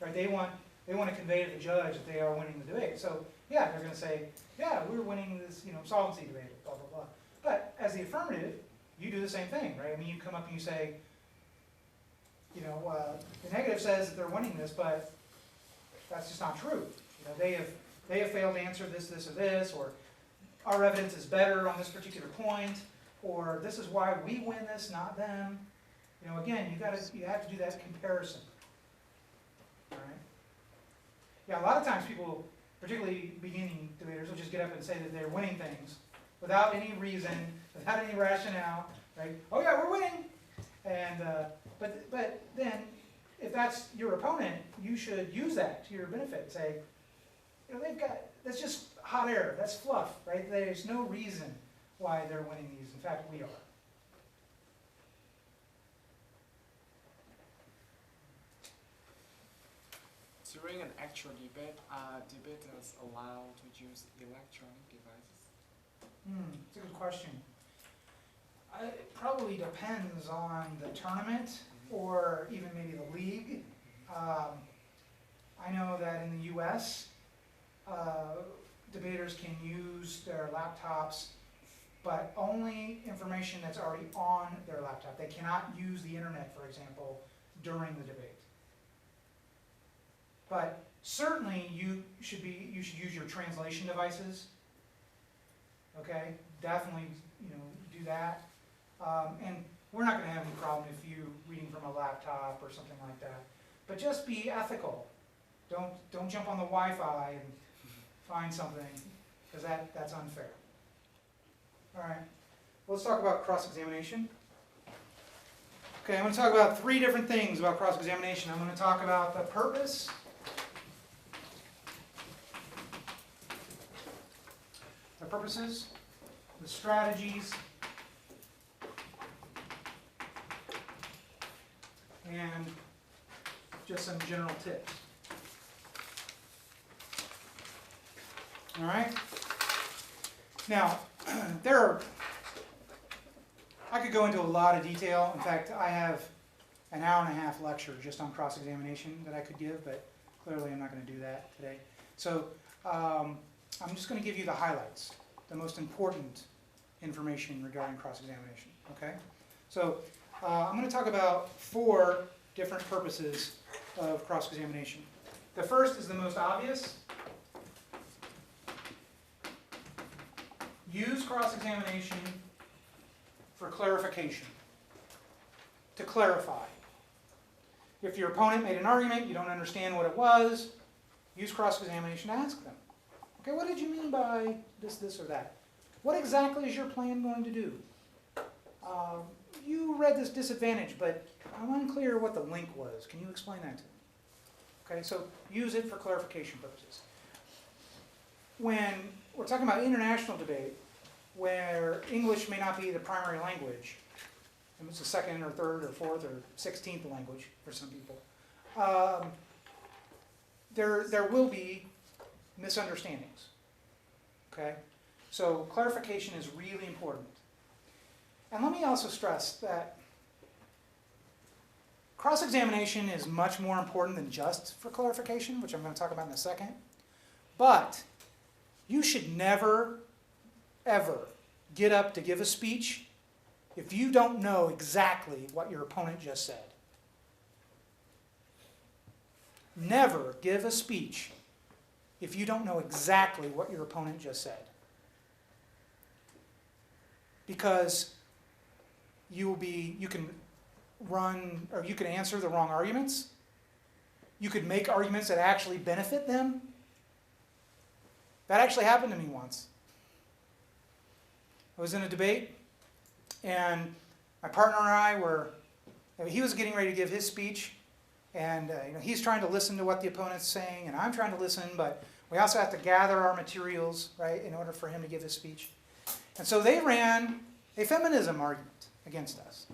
right? They want to convey to the judge that they are winning the debate. So yeah, they're going to say, yeah, we're winning this, you know, solvency debate, blah blah blah. But as the affirmative, you do the same thing, right? I mean, you come up and you say, you know, the negative says that they're winning this, but that's just not true. You know, they have failed to answer this, this, or this, or our evidence is better on this particular point, or this is why we win this, not them. You know, again, you have to do that comparison. All right? Yeah, a lot of times people, particularly beginning debaters, will just get up and say that they're winning things without any reason, without any rationale, right? Oh yeah, we're winning. And but then, if that's your opponent, you should use that to your benefit. Say, you know, that's just hot air. That's fluff, right? There's no reason why they're winning these. In fact, we are. During an actual debate, are debaters allowed to use electronic devices? It's a good question. It probably depends on the tournament or even maybe the league. I know that in the US, debaters can use their laptops, but only information that's already on their laptop. They cannot use the internet, for example, during the debate. But certainly you should use your translation devices. Okay, definitely, do that. And we're not going to have any problem if you're reading from a laptop or something like that. But just be ethical. Don't jump on the Wi-Fi and find something, because that's unfair. All right, let's talk about cross-examination. Okay, I'm going to talk about 3 different things about cross-examination. I'm going to talk about the purpose, the purposes, the strategies, and just some general tips. All right? Now, I could go into a lot of detail. In fact, I have an hour-and-a-half lecture just on cross-examination that I could give, but clearly I'm not going to do that today. So I'm just going to give you the highlights, the most important information regarding cross-examination. Okay? So I'm going to talk about 4 different purposes of cross-examination. The first is the most obvious. Use cross-examination for clarification, to clarify. If your opponent made an argument, you don't understand what it was, use cross-examination to ask them. Okay, what did you mean by this, or that? What exactly is your plan going to do? You read this disadvantage, but I'm unclear what the link was. Can you explain that to me? Okay, so use it for clarification purposes. When we're talking about international debate, where English may not be the primary language, and it's the second or third or fourth or 16th language for some people, there will be misunderstandings. Okay? So clarification is really important. And let me also stress that cross-examination is much more important than just for clarification, which I'm going to talk about in a second. But you should never, ever get up to give a speech if you don't know exactly what your opponent just said. Never give a speech if you don't know exactly what your opponent just said. Because you can answer the wrong arguments. You could make arguments that actually benefit them. That actually happened to me once. I was in a debate, and my partner and I he was getting ready to give his speech, and he's trying to listen to what the opponent's saying, and I'm trying to listen, but we also have to gather our materials, right, in order for him to give his speech. And so they ran a feminism argument against us.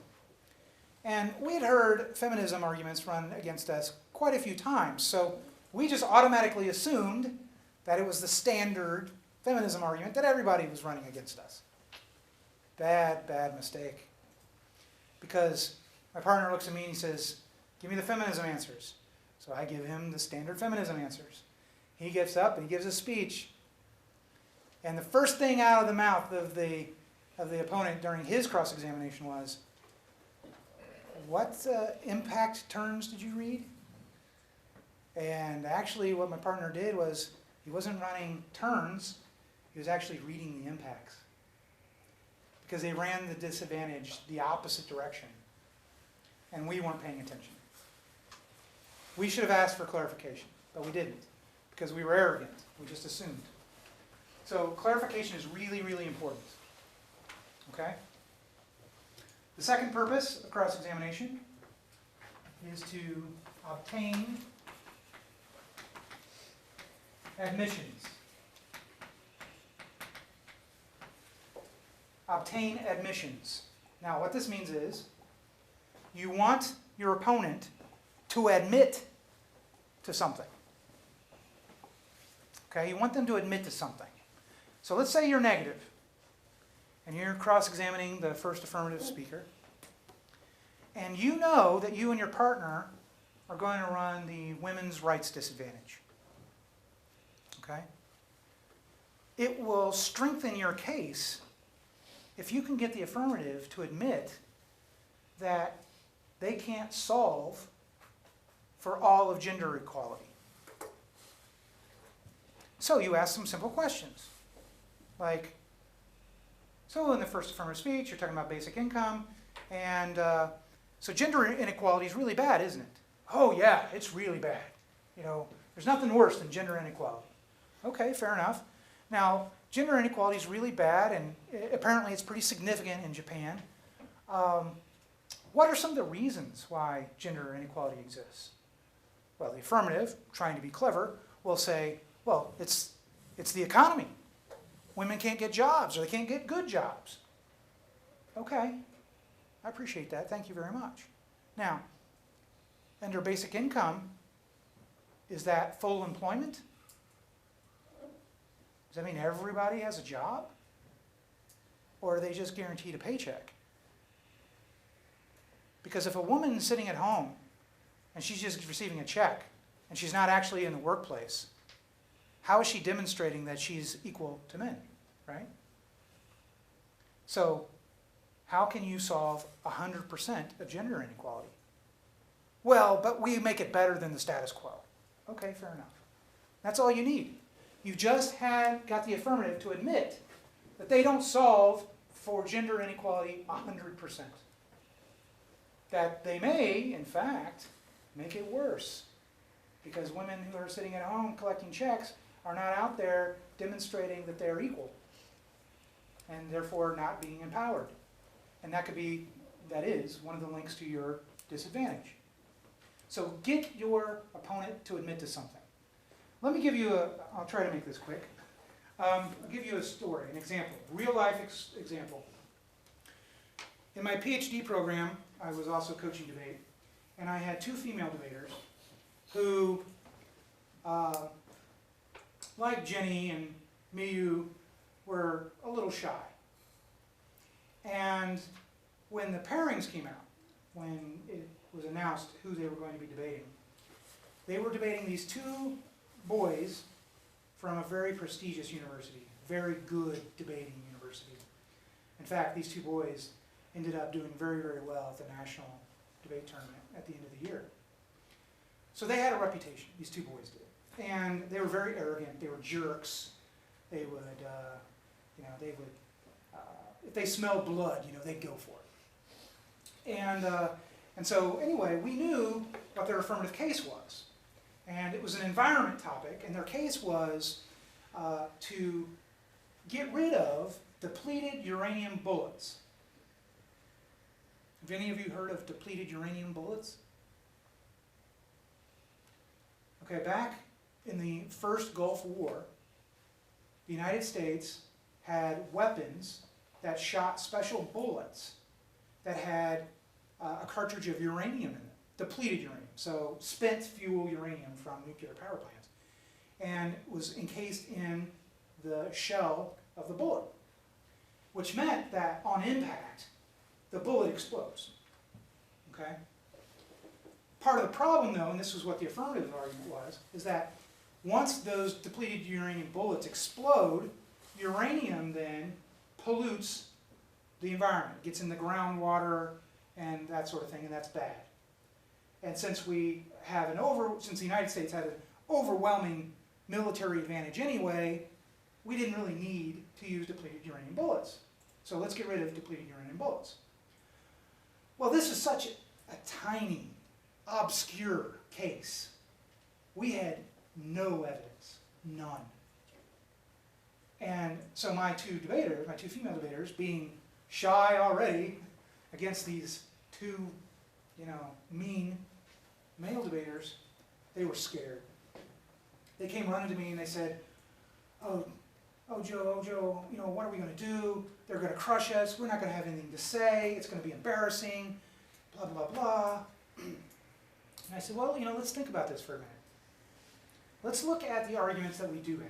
And we had heard feminism arguments run against us quite a few times, so we just automatically assumed that it was the standard feminism argument that everybody was running against us. Bad mistake. Because my partner looks at me and he says, "Give me the feminism answers." So I give him the standard feminism answers. He gets up and he gives a speech. And the first thing out of the mouth of the opponent during his cross-examination was, "What impact terms did you read?" And actually what my partner did was, he wasn't running turns, he was actually reading the impacts. Because they ran the disadvantage the opposite direction. And we weren't paying attention. We should have asked for clarification, but we didn't. Because we were arrogant. We just assumed. So clarification is really, really important. Okay? The second purpose of cross-examination is to obtain admissions. Obtain admissions. Now, what this means is you want your opponent to admit to something. Okay, you want them to admit to something. So let's say you're negative, and you're cross-examining the first affirmative speaker, and you know that you and your partner are going to run the women's rights disadvantage. Okay? It will strengthen your case if you can get the affirmative to admit that they can't solve for all of gender equality. So you ask some simple questions, like, so in the first affirmative speech, you're talking about basic income, and so gender inequality is really bad, isn't it? Oh yeah, it's really bad. You know, there's nothing worse than gender inequality. Okay, fair enough. Now, gender inequality is really bad, and apparently it's pretty significant in Japan. What are some of the reasons why gender inequality exists? Well, the affirmative, trying to be clever, will say, well, it's the economy. Women can't get jobs, or they can't get good jobs. Okay, I appreciate that. Thank you very much. Now, under basic income, is that full employment? Does that mean everybody has a job? Or are they just guaranteed a paycheck? Because if a woman's sitting at home and she's just receiving a check and she's not actually in the workplace, how is she demonstrating that she's equal to men, right? So how can you solve 100% of gender inequality? Well, but we make it better than the status quo. Okay, fair enough. That's all you need. You just got the affirmative to admit that they don't solve for gender inequality 100%. That they may, in fact, make it worse. Because women who are sitting at home collecting checks are not out there demonstrating that they're equal. And therefore not being empowered. And that is one of the links to your disadvantage. So get your opponent to admit to something. Let me give you I'll try to make this quick. I'll give you a story, an example, real life example. In my PhD program, I was also coaching debate, and I had two female debaters who, like Jenny and Miyu, were a little shy. And when the pairings came out, when it was announced who they were going to be debating, they were debating these two boys from a very prestigious university, very good debating university. In fact, these two boys ended up doing very, very well at the national debate tournament at the end of the year. So they had a reputation, these two boys did. And they were very arrogant, they were jerks. They would, if they smelled blood, they'd go for it. And so anyway, we knew what their affirmative case was. And it was an environment topic, and their case was to get rid of depleted uranium bullets. Have any of you heard of depleted uranium bullets? Okay, back in the first Gulf War, the United States had weapons that shot special bullets that had a cartridge of uranium in it, depleted uranium, so spent fuel uranium from nuclear power plants, and was encased in the shell of the bullet, which meant that on impact, the bullet explodes. Okay? Part of the problem, though, and this was what the affirmative argument was, is that once those depleted uranium bullets explode, uranium then pollutes the environment, gets in the groundwater and that sort of thing, and that's bad. And since we have since the United States had an overwhelming military advantage anyway, we didn't really need to use depleted uranium bullets. So let's get rid of depleted uranium bullets. Well, this is such a tiny, obscure case. We had no evidence, none. And so my two female debaters, being shy already against these two, mean male debaters, they were scared. They came running to me and they said, oh Joe, what are we going to do? They're going to crush us. We're not going to have anything to say. It's going to be embarrassing, blah, blah, blah. And I said, well, let's think about this for a minute. Let's look at the arguments that we do have.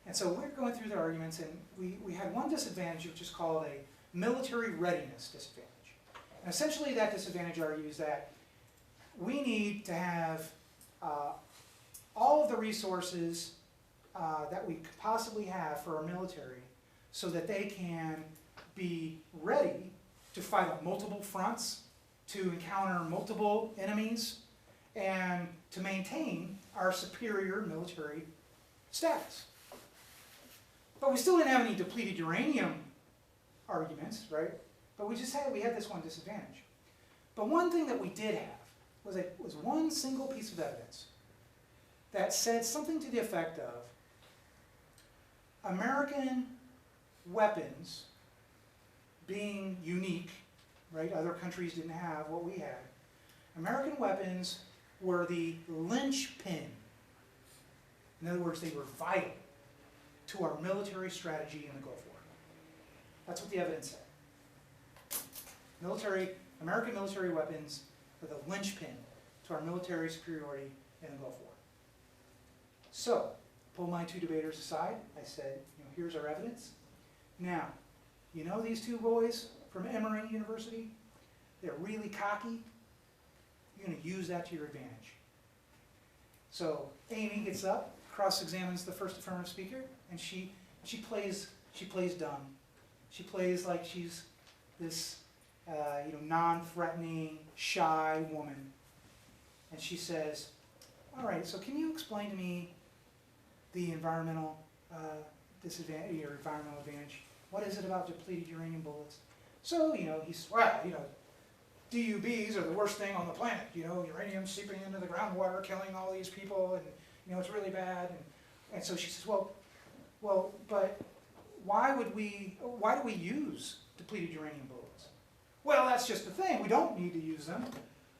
And so we're going through the arguments, and we had one disadvantage, which is called a military readiness disadvantage. And essentially that disadvantage argues that we need to have all of the resources that we could possibly have for our military so that they can be ready to fight on multiple fronts, to encounter multiple enemies, and to maintain our superior military status. But we still didn't have any depleted uranium arguments, right? But we had this one disadvantage. But one thing that we did have was one single piece of evidence that said something to the effect of American weapons being unique, right? Other countries didn't have what we had. American weapons were the linchpin. In other words, they were vital to our military strategy in the Gulf War. That's what the evidence said. American military weapons were the linchpin to our military superiority in the Gulf War. So, pull my two debaters aside. I said, here's our evidence. Now, these two boys from Emory University? They're really cocky. You're going to use that to your advantage. So Amy gets up, cross-examines the first affirmative speaker, and she plays dumb. She plays like she's this non-threatening, shy woman. And she says, all right, so can you explain to me the environmental disadvantage, or environmental advantage? What is it about depleted uranium bullets? So, he's, DUBs are the worst thing on the planet. Uranium seeping into the groundwater, killing all these people, and, it's really bad. And so she says, well, but why do we use depleted uranium bullets? Well, that's just the thing. We don't need to use them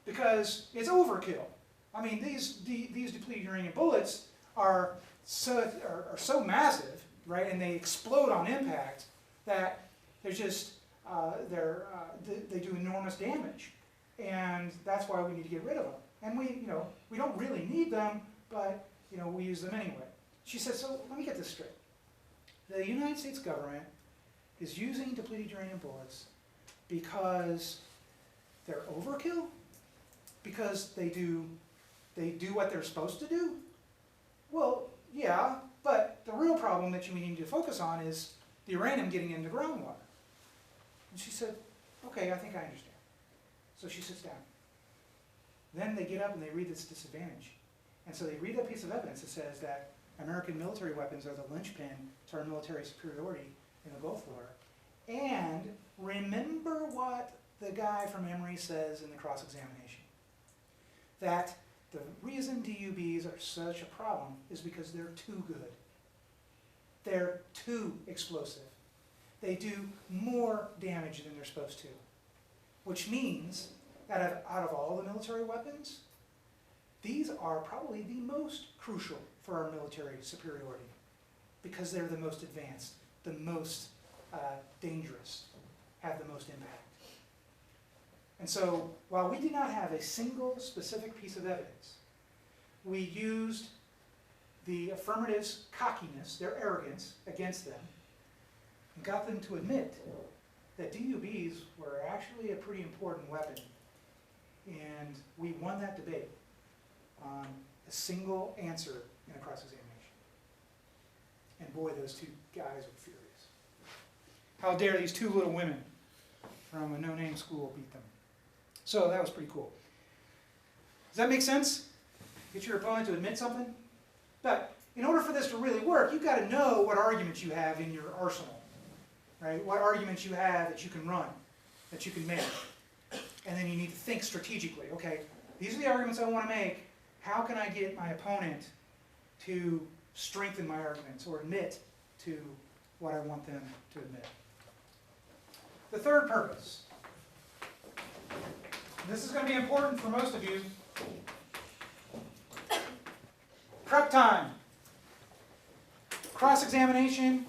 because it's overkill. I mean, these depleted uranium bullets are so massive, right, and they explode on impact that there's just they do enormous damage, and that's why we need to get rid of them. And we don't really need them, but we use them anyway. She said, so let me get this straight. The United States government is using depleted uranium bullets because they're overkill, because they do what they're supposed to do. Well, yeah, but the real problem that we need to focus on is the uranium getting into groundwater. And she said, okay, I think I understand. So she sits down. Then they get up and they read this disadvantage. And so they read that piece of evidence that says that American military weapons are the linchpin to our military superiority in the Gulf War. And remember what the guy from Emory says in the cross-examination. That the reason DUBs are such a problem is because they're too good. They're too explosive. They do more damage than they're supposed to. Which means that out of all the military weapons, these are probably the most crucial for our military superiority because they're the most advanced, the most dangerous, have the most impact. And so, while we did not have a single specific piece of evidence, we used the affirmative's cockiness, their arrogance, against them, and got them to admit that DUBs were actually a pretty important weapon. And we won that debate on a single answer in a cross-examination. And boy, those two guys were furious. How dare these two little women from a no-name school beat them. So that was pretty cool. Does that make sense? Get your opponent to admit something? But in order for this to really work, you've got to know what arguments you have in your arsenal. Right? What arguments you have that you can run, that you can make. And then you need to think strategically. Okay, these are the arguments I want to make. How can I get my opponent to strengthen my arguments or admit to what I want them to admit? The third purpose. This is going to be important for most of you. Prep time. Cross-examination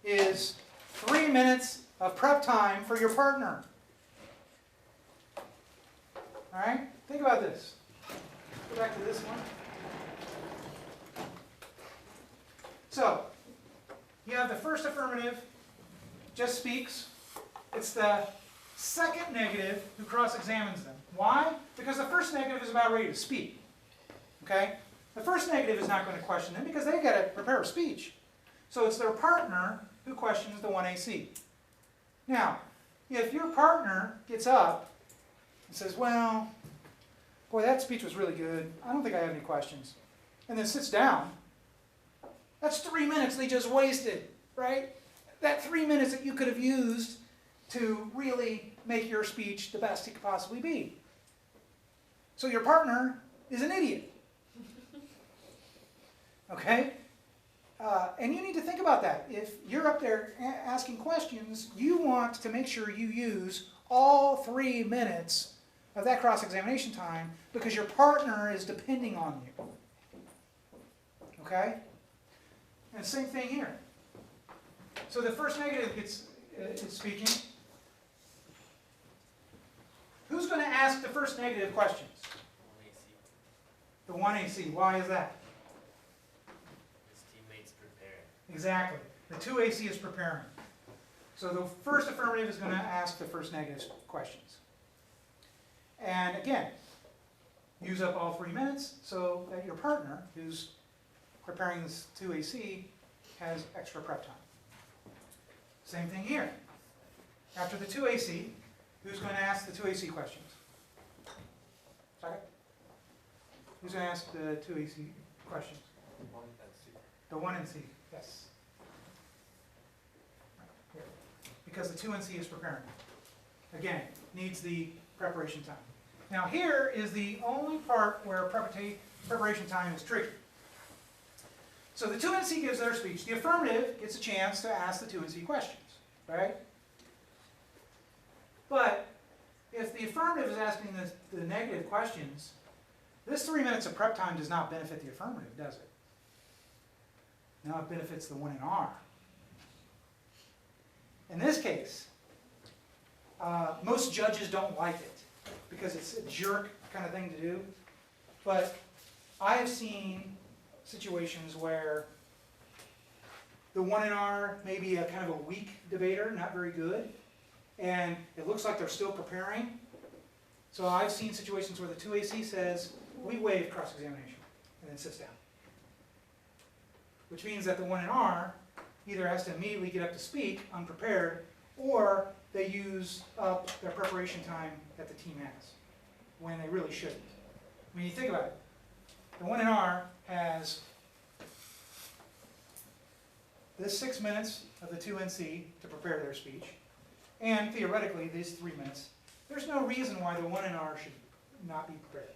is 3 minutes of prep time for your partner. All right? Think about this. Go back to this one. So, you have the first affirmative, just speaks. It's the second negative who cross-examines them. Why? Because the first negative is about ready to speak. Okay? The first negative is not going to question them because they've got to prepare a speech. So it's their partner who questions the 1AC. Now, if your partner gets up and says, well, boy, that speech was really good. I don't think I have any questions. And then sits down, that's 3 minutes they just wasted, right? That 3 minutes that you could have used to really make your speech the best it could possibly be. So your partner is an idiot. Okay? And you need to think about that. If you're up there asking questions, you want to make sure you use all 3 minutes of that cross-examination time because your partner is depending on you. Okay? And same thing here. So the first negative is speaking. Who's going to ask the first negative questions? The 1AC. Why is that? His teammates prepare. Exactly. The 2AC is preparing. So the first affirmative is going to ask the first negative questions. And again, use up all 3 minutes so that your partner, who's preparing this 2AC, has extra prep time. Same thing here. After the 2AC, who's going to ask the 2AC questions? Second? Who's going to ask the 2AC questions? The 1 and C, yes. Right here. Because the 2 and C is preparing. Again, needs the preparation time. Now here is the only part where preparation time is tricky. So the 2 and C gives their speech. The affirmative gets a chance to ask the 2 and C questions, right? But if the affirmative is asking the negative questions, this 3 minutes of prep time does not benefit the affirmative, does it? No, it benefits the 1 and R. In this case, most judges don't like it because it's a jerk kind of thing to do. But I have seen situations where the 1 and R may be a kind of a weak debater, not very good, and it looks like they're still preparing. So I've seen situations where the 2AC says, we waive cross-examination, and then sits down. Which means that the 1 and R either has to immediately get up to speak, unprepared, or they use up their preparation time that the team has, when they really shouldn't. When you think about it, the 1 and R has this 6 minutes of the 2 and C to prepare their speech, and theoretically these 3 minutes. There's no reason why the 1 and R should not be prepared.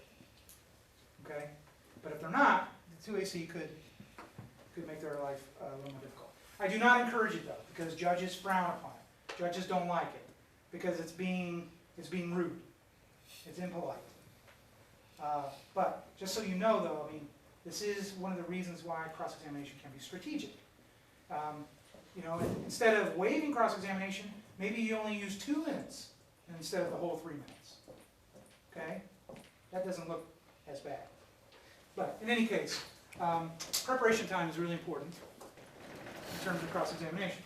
Okay? But if they're not, the 2AC could make their life a little more difficult. I do not encourage it though, because judges frown upon it. Judges don't like it, because it's being rude. It's impolite. But just so you know though, I mean, this is one of the reasons why cross-examination can be strategic. Instead of waiving cross-examination, maybe you only use 2 minutes instead of the whole 3 minutes. Okay? That doesn't look as bad. But in any case, preparation time is really important in terms of cross-examination.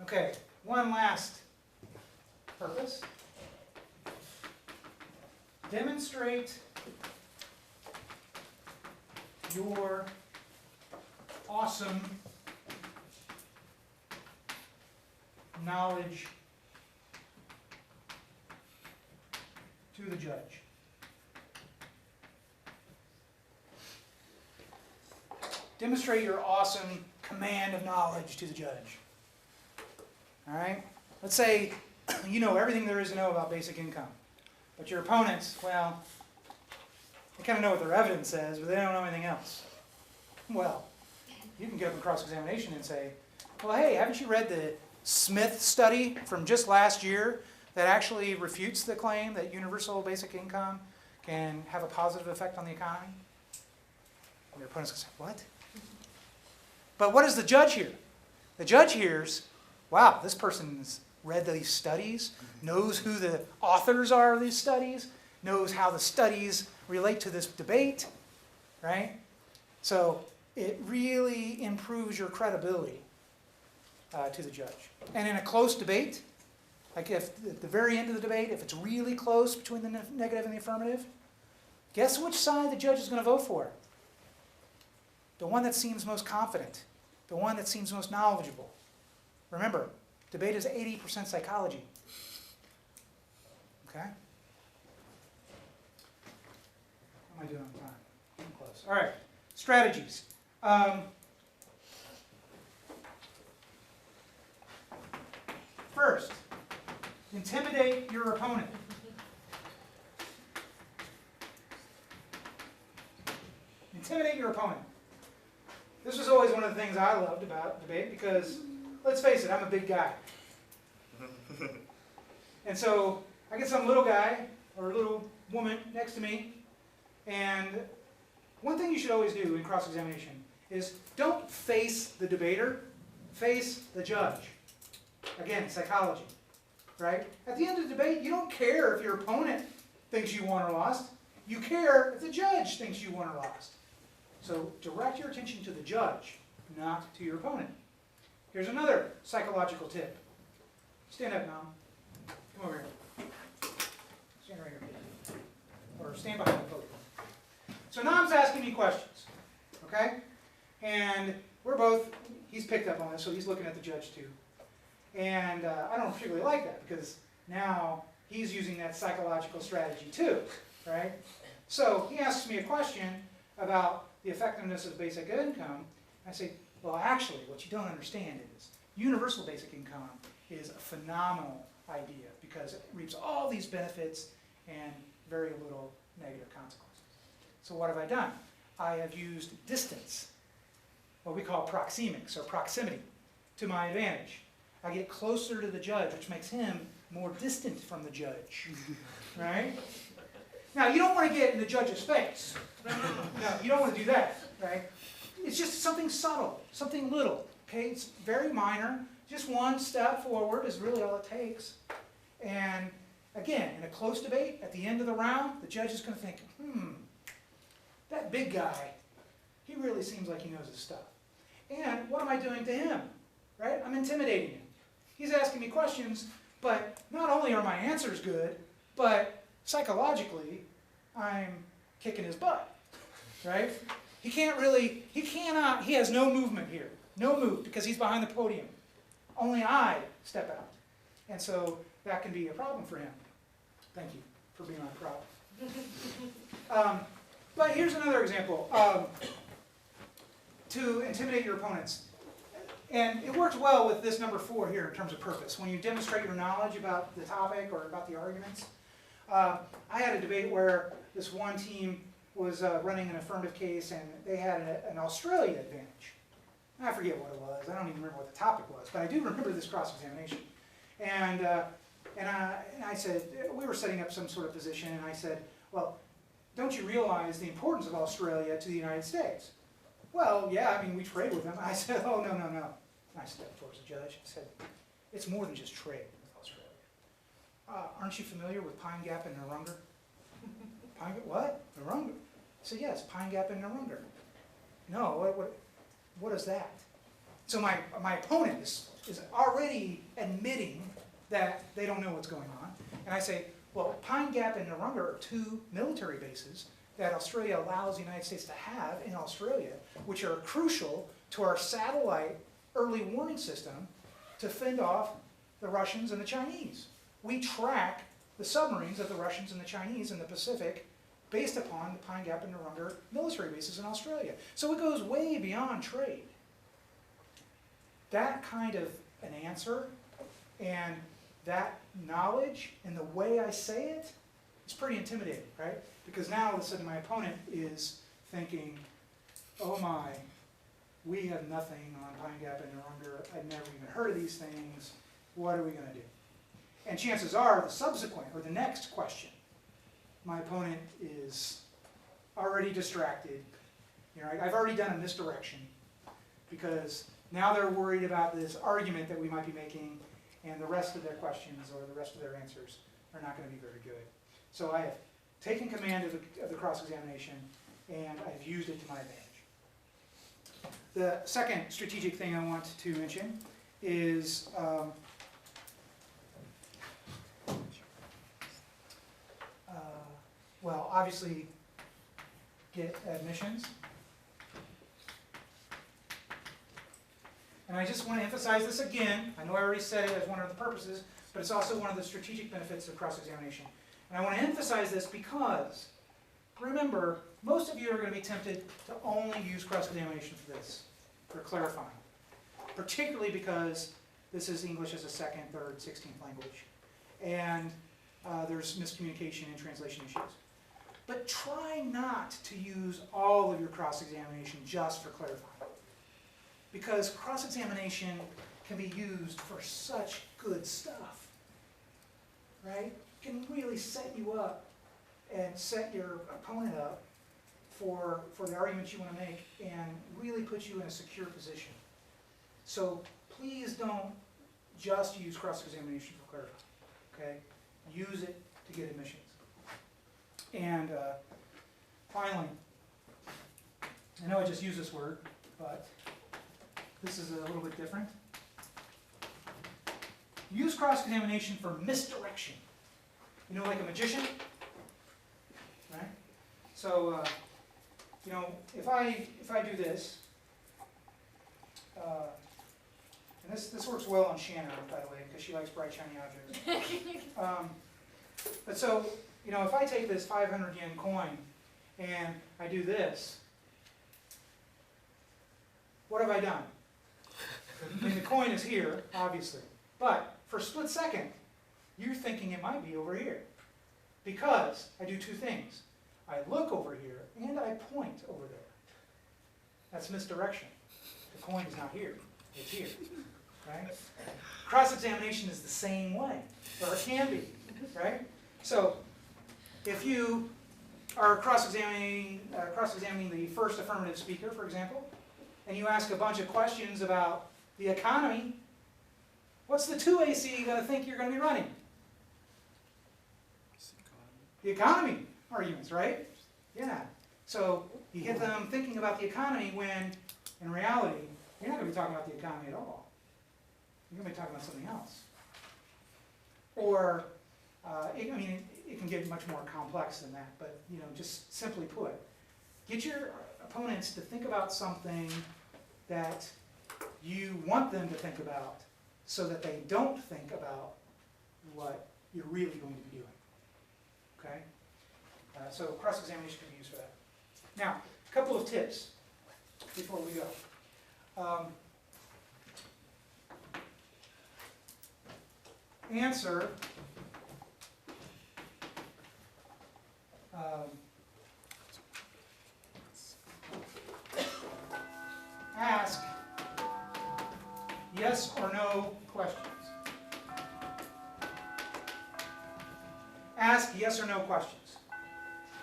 Okay, one last purpose. Demonstrate your awesome knowledge to the judge. Demonstrate your awesome command of knowledge to the judge. All right? Let's say you know everything there is to know about basic income. But your opponents, well, they kind of know what their evidence says, but they don't know anything else. Well, you can get up in cross-examination and say, well, hey, haven't you read the Smith study from just last year that actually refutes the claim that universal basic income can have a positive effect on the economy? And your opponent's going to say, what? But what does the judge hear? The judge hears, wow, this person's read these studies, knows who the authors are of these studies, knows how the studies relate to this debate, right? So it really improves your credibility to the judge. And in a close debate, like if at the very end of the debate, if it's really close between the negative and the affirmative, guess which side the judge is going to vote for? The one that seems most confident, the one that seems most knowledgeable. Remember, debate is 80% psychology. Okay? How am I doing on time? Getting close. All right, strategies. First, intimidate your opponent. Intimidate your opponent. This was always one of the things I loved about debate because, let's face it, I'm a big guy. And so I get some little guy or little woman next to me, and one thing you should always do in cross-examination is don't face the debater, face the judge. Again, psychology, right? At the end of the debate, you don't care if your opponent thinks you won or lost. You care if the judge thinks you won or lost. So direct your attention to the judge, not to your opponent. Here's another psychological tip. Stand up, Nam. Come over here. Stand right here. Or stand behind the podium. So Nam's asking me questions, okay? And we're both, he's picked up on this, so he's looking at the judge too. And I don't particularly like that because now he's using that psychological strategy too, right? So he asks me a question about the effectiveness of basic income. I say, well, actually, what you don't understand is universal basic income is a phenomenal idea because it reaps all these benefits and very little negative consequences. So what have I done? I have used distance, what we call proxemics or proximity, to my advantage. I get closer to the judge, which makes him more distant from the judge, right? Now, you don't want to get in the judge's face. No, you don't want to do that, right? It's just something subtle, something little, okay? It's very minor. Just one step forward is really all it takes. And again, in a close debate, at the end of the round, the judge is going to think, that big guy, he really seems like he knows his stuff. And what am I doing to him, right? I'm intimidating him. He's asking me questions, but not only are my answers good, but psychologically, I'm kicking his butt, right? He has no movement here. No move, because he's behind the podium. Only I step out. And so that can be a problem for him. Thank you for being my problem. But here's another example. To intimidate your opponents. And it works well with this number 4 here in terms of purpose. When you demonstrate your knowledge about the topic or about the arguments. I had a debate where this one team was running an affirmative case and they had an Australia advantage. I forget what it was. I don't even remember what the topic was, but I do remember this cross-examination. And I said, we were setting up some sort of position, and I said, well, don't you realize the importance of Australia to the United States? Well, yeah, I mean, we trade with them. I said, oh, no. I stepped towards the judge and said, it's more than just trade with Australia. Aren't you familiar with Pine Gap and Narungga? Pine Gap, what? Narungga? I said, yes, Pine Gap and Narungga. No, what is that? So my opponent is already admitting that they don't know what's going on. And I say, well, Pine Gap and Narungga are 2 military bases that Australia allows the United States to have in Australia, which are crucial to our satellite early warning system to fend off the Russians and the Chinese. We track the submarines of the Russians and the Chinese in the Pacific based upon the Pine Gap and Narungga military bases in Australia. So it goes way beyond trade. That kind of an answer and that knowledge and the way I say it is pretty intimidating, right? Because now all of a sudden my opponent is thinking, oh my, we have nothing on Pine Gap and Narungga. I've never even heard of these things. What are we going to do? And chances are the subsequent or the next question, my opponent is already distracted. You know, I've already done a misdirection because now they're worried about this argument that we might be making, and the rest of their questions or the rest of their answers are not going to be very good. So I have taken command of the cross-examination, and I've used it to my advantage. The second strategic thing I want to mention is well, obviously get admissions. And I just want to emphasize this again. I know I already said it as one of the purposes, but it's also one of the strategic benefits of cross-examination. And I want to emphasize this because, remember, most of you are going to be tempted to only use cross-examination for this, for clarifying. Particularly because this is English as a second, third, 16th language. And there's miscommunication and translation issues. But try not to use all of your cross-examination just for clarifying. Because cross-examination can be used for such good stuff, right? It can really set you up and set your opponent up for the arguments you want to make and really put you in a secure position. So please don't just use cross-examination for clarifying, okay? Use it to get admissions. And finally, I know I just used this word, but this is a little bit different. Use cross-examination for misdirection. You know, like a magician, right? So, you know, if I do this, and this works well on Shanna, by the way, because she likes bright, shiny objects. But so, you know, if I take this 500 yen coin and I do this, what have I done? I mean, the coin is here, obviously. But for a split second, you're thinking it might be over here. Because I do two things. I look over here and I point over there. That's misdirection. The coin is not here. It's here. Right? Cross-examination is the same way. Or it can be. Right? So, if you are cross-examining the first affirmative speaker, for example, and you ask a bunch of questions about the economy, what's the 2AC going to think you're going to be running? The economy arguments, right? Yeah. So you get them thinking about the economy when, in reality, you're not going to be talking about the economy at all. You're going to be talking about something else. Or, it can get much more complex than that, but, you know, just simply put, get your opponents to think about something that you want them to think about so that they don't think about what you're really going to be doing. Okay? So cross-examination can be used for that. Now, a couple of tips before we go. Answer ask yes or no questions. Ask yes or no questions.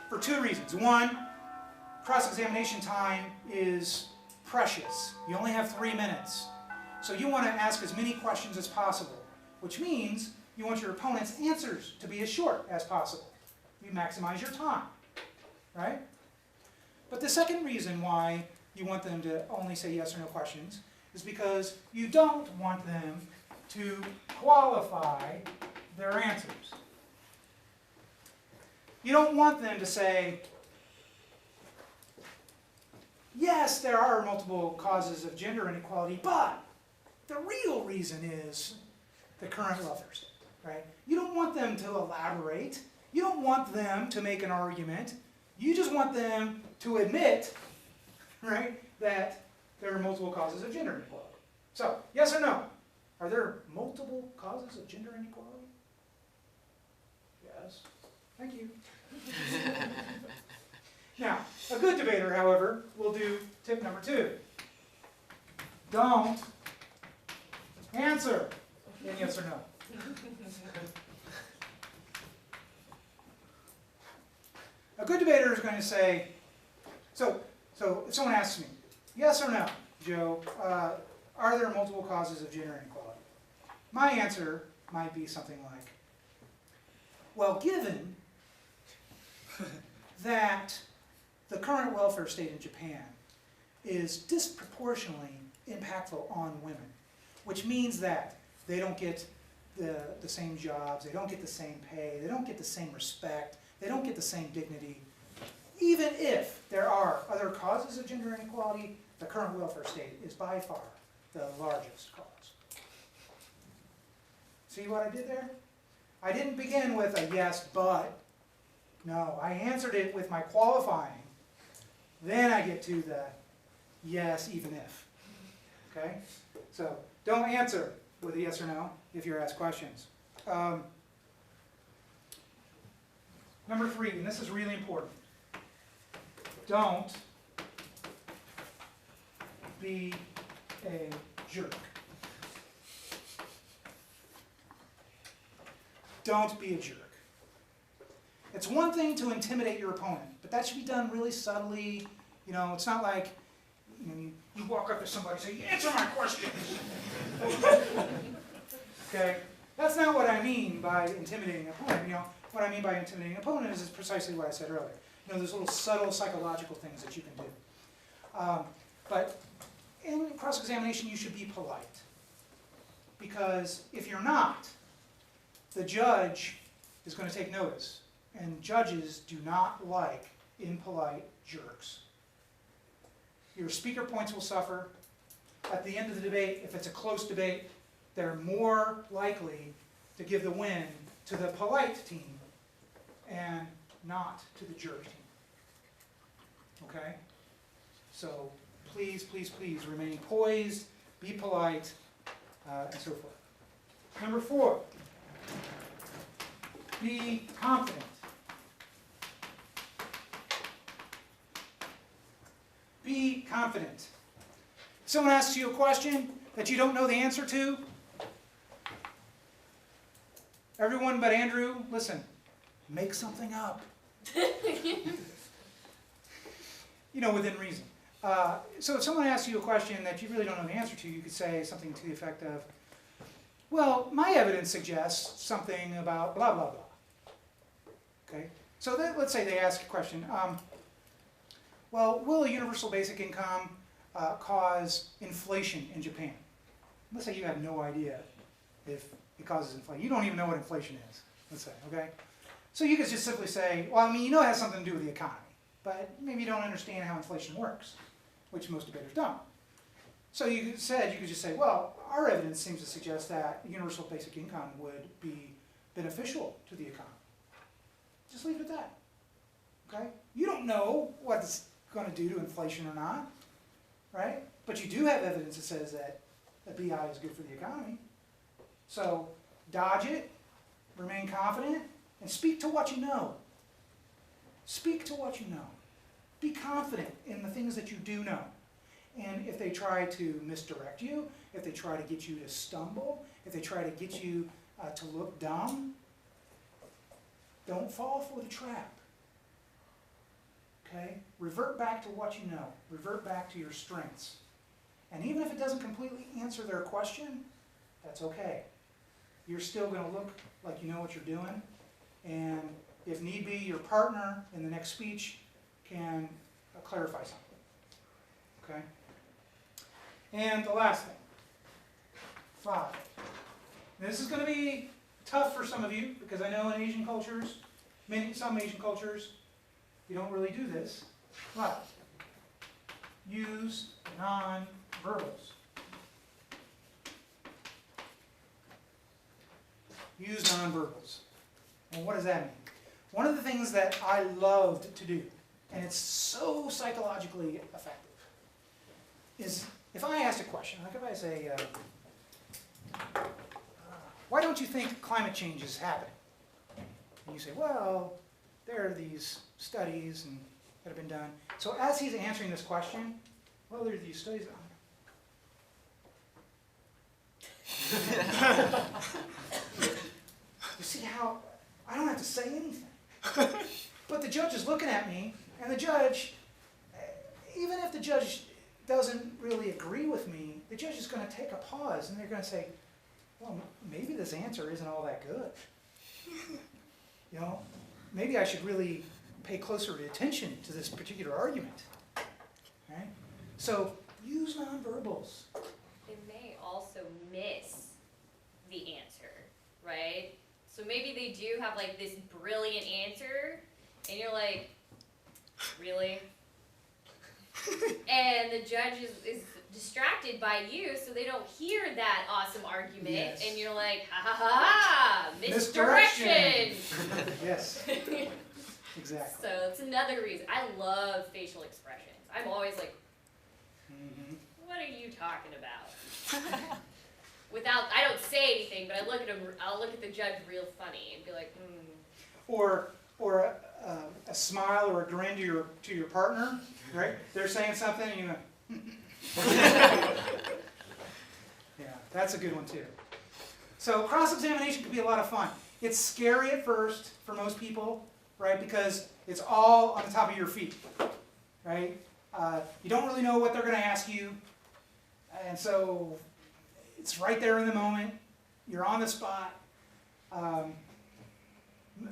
For two reasons. One, cross-examination time is precious. You only have 3 minutes. So you want to ask as many questions as possible, which means you want your opponent's answers to be as short as possible. You maximize your time, right? But the second reason why you want them to only say yes or no questions is because you don't want them to qualify their answers. You don't want them to say, yes, there are multiple causes of gender inequality, but the real reason is the current welfare state, right? You don't want them to elaborate. You don't want them to make an argument. You just want them to admit, right, that there are multiple causes of gender inequality. So, yes or no? Are there multiple causes of gender inequality? Yes. Thank you. Now, a good debater, however, will do tip number 2. Don't answer in yes or no. A good debater is going to say, so if someone asks me, yes or no, Joe, are there multiple causes of gender inequality? My answer might be something like, well, given that the current welfare state in Japan is disproportionately impactful on women, which means that they don't get the same jobs, they don't get the same pay, they don't get the same respect, they don't get the same dignity. Even if there are other causes of gender inequality, the current welfare state is by far the largest cause. See what I did there? I didn't begin with a yes, but. No, I answered it with my qualifying. Then I get to the yes, even if. Okay? So don't answer with a yes or no if you're asked questions. Number 3, and this is really important. Don't be a jerk. Don't be a jerk. It's one thing to intimidate your opponent, but that should be done really subtly. You know, it's not like you walk up to somebody and say, answer my questions. Okay? That's not what I mean by intimidating an opponent. You know, what I mean by intimidating an opponent is precisely what I said earlier. You know, there's little subtle psychological things that you can do. But in cross-examination, you should be polite. Because if you're not, the judge is going to take notice. And judges do not like impolite jerks. Your speaker points will suffer. At the end of the debate, if it's a close debate, they're more likely to give the win to the polite team and not to the jerk team. Okay? So please, please, please remain poised, be polite, and so forth. Number 4, be confident. Be confident. Someone asks you a question that you don't know the answer to. Everyone but Andrew, listen, make something up. You know, within reason. So if someone asks you a question that you really don't know the answer to, you could say something to the effect of, well, my evidence suggests something about blah, blah, blah. Okay? So let's say they ask a question, well, will a universal basic income cause inflation in Japan? Let's say you have no idea if it causes inflation. You don't even know what inflation is, let's say, okay? So you could just simply say, well, I mean, you know it has something to do with the economy, but maybe you don't understand how inflation works, which most debaters don't. So you could just say, well, our evidence seems to suggest that universal basic income would be beneficial to the economy. Just leave it at that, okay? You don't know what it's going to do to inflation or not, right? But you do have evidence that says that a BI is good for the economy. So dodge it, remain confident, and speak to what you know. Speak to what you know. Be confident in the things that you do know. And if they try to misdirect you, if they try to get you to stumble, if they try to get you to look dumb, don't fall for the trap. Okay? Revert back to what you know. Revert back to your strengths. And even if it doesn't completely answer their question, that's okay. You're still going to look like you know what you're doing. And if need be, your partner in the next speech can clarify something. Okay? And the last thing, 5. This is going to be tough for some of you, because I know in Asian cultures, some Asian cultures, you don't really do this, but use non-verbals. Use non-verbals. And what does that mean? One of the things that I loved to do, and it's so psychologically effective, is if I ask a question, like if I say, why don't you think climate change is happening? And you say, well, there are these studies that have been done. So as he's answering this question, well, there are these studies. You see how I don't have to say anything. But the judge is looking at me, and the judge, even if the judge doesn't really agree with me, the judge is going to take a pause, and they're going to say, well, maybe this answer isn't all that good. You know, maybe I should really pay closer attention to this particular argument. Right? So use nonverbals. It may also also miss the answer, right? So maybe they do have like this brilliant answer, and you're like, really? And the judge is distracted by you, so they don't hear that awesome argument, Yes. and you're like, ha ha ha ha, misdirection. Yes, exactly. So it's another reason. I love facial expressions. I'm always like, Mhm. what are you talking about? I don't say anything, but I look at him. I'll look at the judge real funny and be like, Or a smile or a grin to your partner, right? They're saying something, and you go, yeah, that's a good one too. So cross-examination can be a lot of fun. It's scary at first for most people, right? Because it's all on the top of your feet, right? You don't really know what they're going to ask you, and so it's right there in the moment. You're on the spot.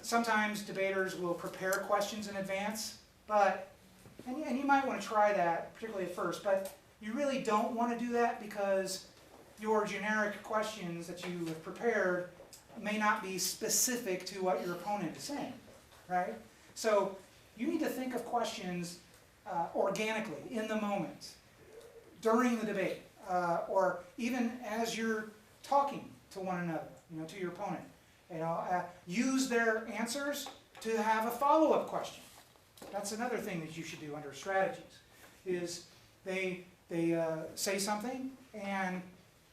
Sometimes debaters will prepare questions in advance, and you might want to try that, particularly at first, but you really don't want to do that because your generic questions that you have prepared may not be specific to what your opponent is saying, right? So you need to think of questions organically, in the moment, during the debate, or even as you're talking to one another, to your opponent. Use their answers to have a follow-up question. That's another thing that you should do under strategies, is they say something, and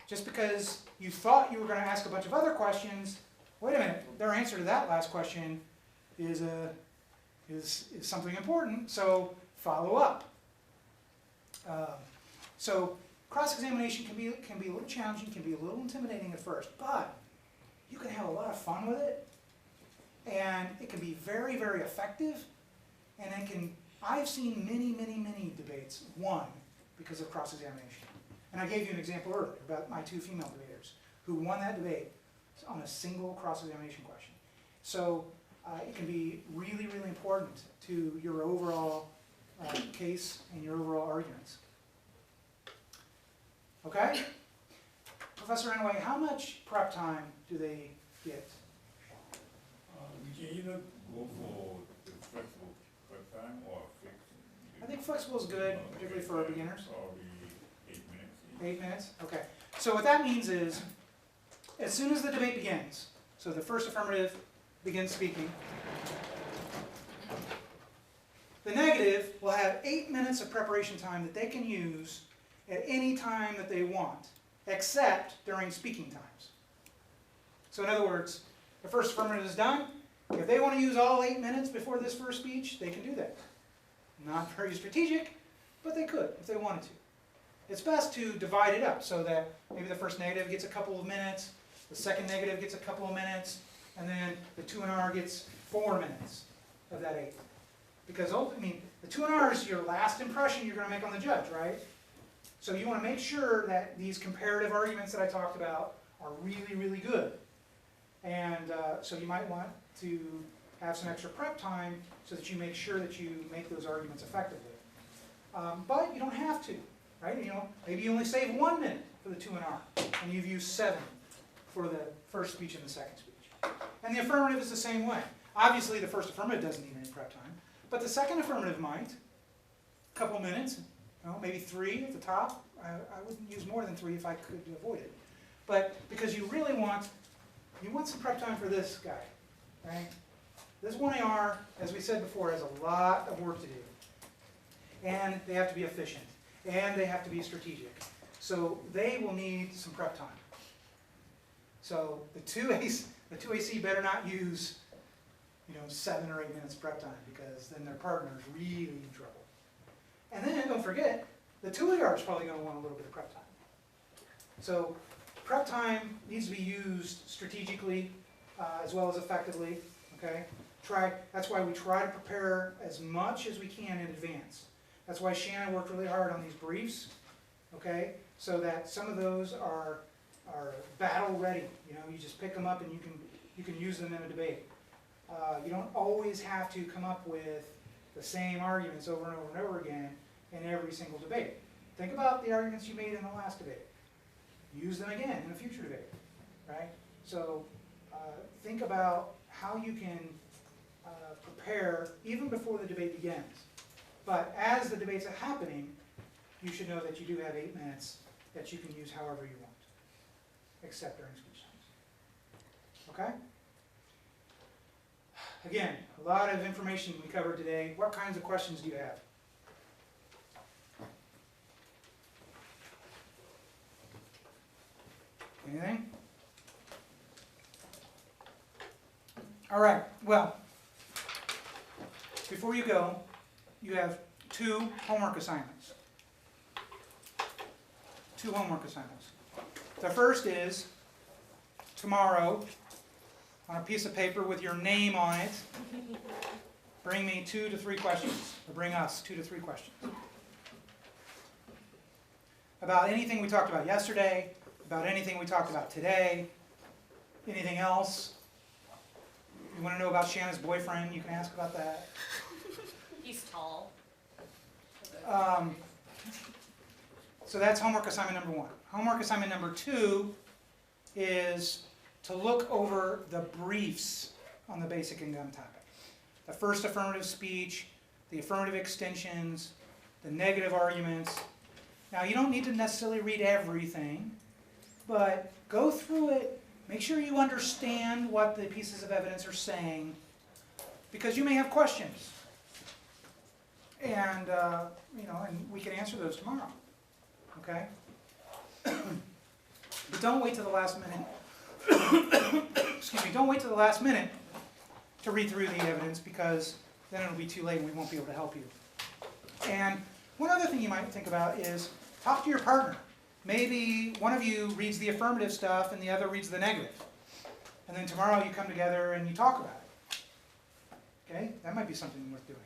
just because you thought you were going to ask a bunch of other questions, wait a minute, their answer to that last question is something important, so follow up. So cross-examination can be a little challenging, can be a little intimidating at first, but you can have a lot of fun with it, and it can be very, very effective, and I've seen many debates won because of cross-examination. And I gave you an example earlier about my 2 female debaters who won that debate on a single cross-examination question. So it can be really, really important to your overall case and your overall arguments. Okay? Professor Anaway, how much prep time do they get? We can either go for the flexible prep time or fixed. I think flexible is good, particularly for beginners. Probably 8 minutes. 8 minutes? Okay. So what that means is, as soon as the debate begins, so the first affirmative begins speaking, the negative will have 8 minutes of preparation time that they can use at any time that they want, except during speaking times. So in other words, the first affirmative is done. If they want to use all 8 minutes before this first speech, they can do that. Not very strategic, but they could if they wanted to. It's best to divide it up so that maybe the first negative gets a couple of minutes, the second negative gets a couple of minutes, and then the 2&R gets 4 minutes of that 8. Because the 2&R is your last impression you're going to make on the judge, right? So you want to make sure that these comparative arguments that I talked about are really, really good. And so you might want to have some extra prep time so that you make sure that you make those arguments effectively. But you don't have to, right? Maybe you only save 1 minute for the 2&R, and you've used 7 for the first speech and the second speech. And the affirmative is the same way. Obviously, the first affirmative doesn't need any prep time, but the second affirmative might. A couple minutes, maybe 3 at the top. I wouldn't use more than 3 if I could avoid it. But because you really want some prep time for this guy, right? This 1AR, as we said before, has a lot of work to do. And they have to be efficient. And they have to be strategic. So they will need some prep time. So the 2AC better not use 7 or 8 minutes prep time, because then their partner's really in trouble. And then don't forget, the 2AR is probably going to want a little bit of prep time. So prep time needs to be used strategically as well as effectively. Okay? That's why we try to prepare as much as we can in advance. That's why Shannon worked really hard on these briefs, okay? So that some of those are battle ready. You just pick them up and you can use them in a debate. You don't always have to come up with the same arguments over and over and over again in every single debate. Think about the arguments you made in the last debate. use them again in a future debate, right? So think about how you can prepare even before the debate begins. But as the debates are happening, you should know that you do have 8 minutes that you can use however you want, except during speech times. Okay? Again, a lot of information we covered today. What kinds of questions do you have? Anything? All right, well, before you go, you have 2 homework assignments. 2 homework assignments. The first is tomorrow, on a piece of paper with your name on it, bring me 2 to 3 questions, or bring us 2 to 3 questions. About anything we talked about yesterday, about anything we talked about today, anything else. You want to know about Shanna's boyfriend, you can ask about that. He's tall. So that's homework assignment number 1. Homework assignment number 2 is to look over the briefs on the basic income topic. The first affirmative speech, the affirmative extensions, the negative arguments. Now you don't need to necessarily read everything, but go through it, make sure you understand what the pieces of evidence are saying, because you may have questions. And, and we can answer those tomorrow, okay? But don't wait till the last minute, excuse me, don't wait till the last minute to read through the evidence, because then it'll be too late and we won't be able to help you. And one other thing you might think about is talk to your partner. Maybe one of you reads the affirmative stuff and the other reads the negative. And then tomorrow you come together and you talk about it. Okay? That might be something worth doing.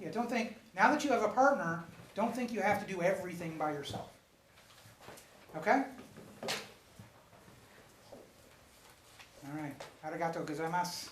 Yeah, don't think, now that you have a partner, don't think you have to do everything by yourself. Okay? All right. Arigato gozaimasu.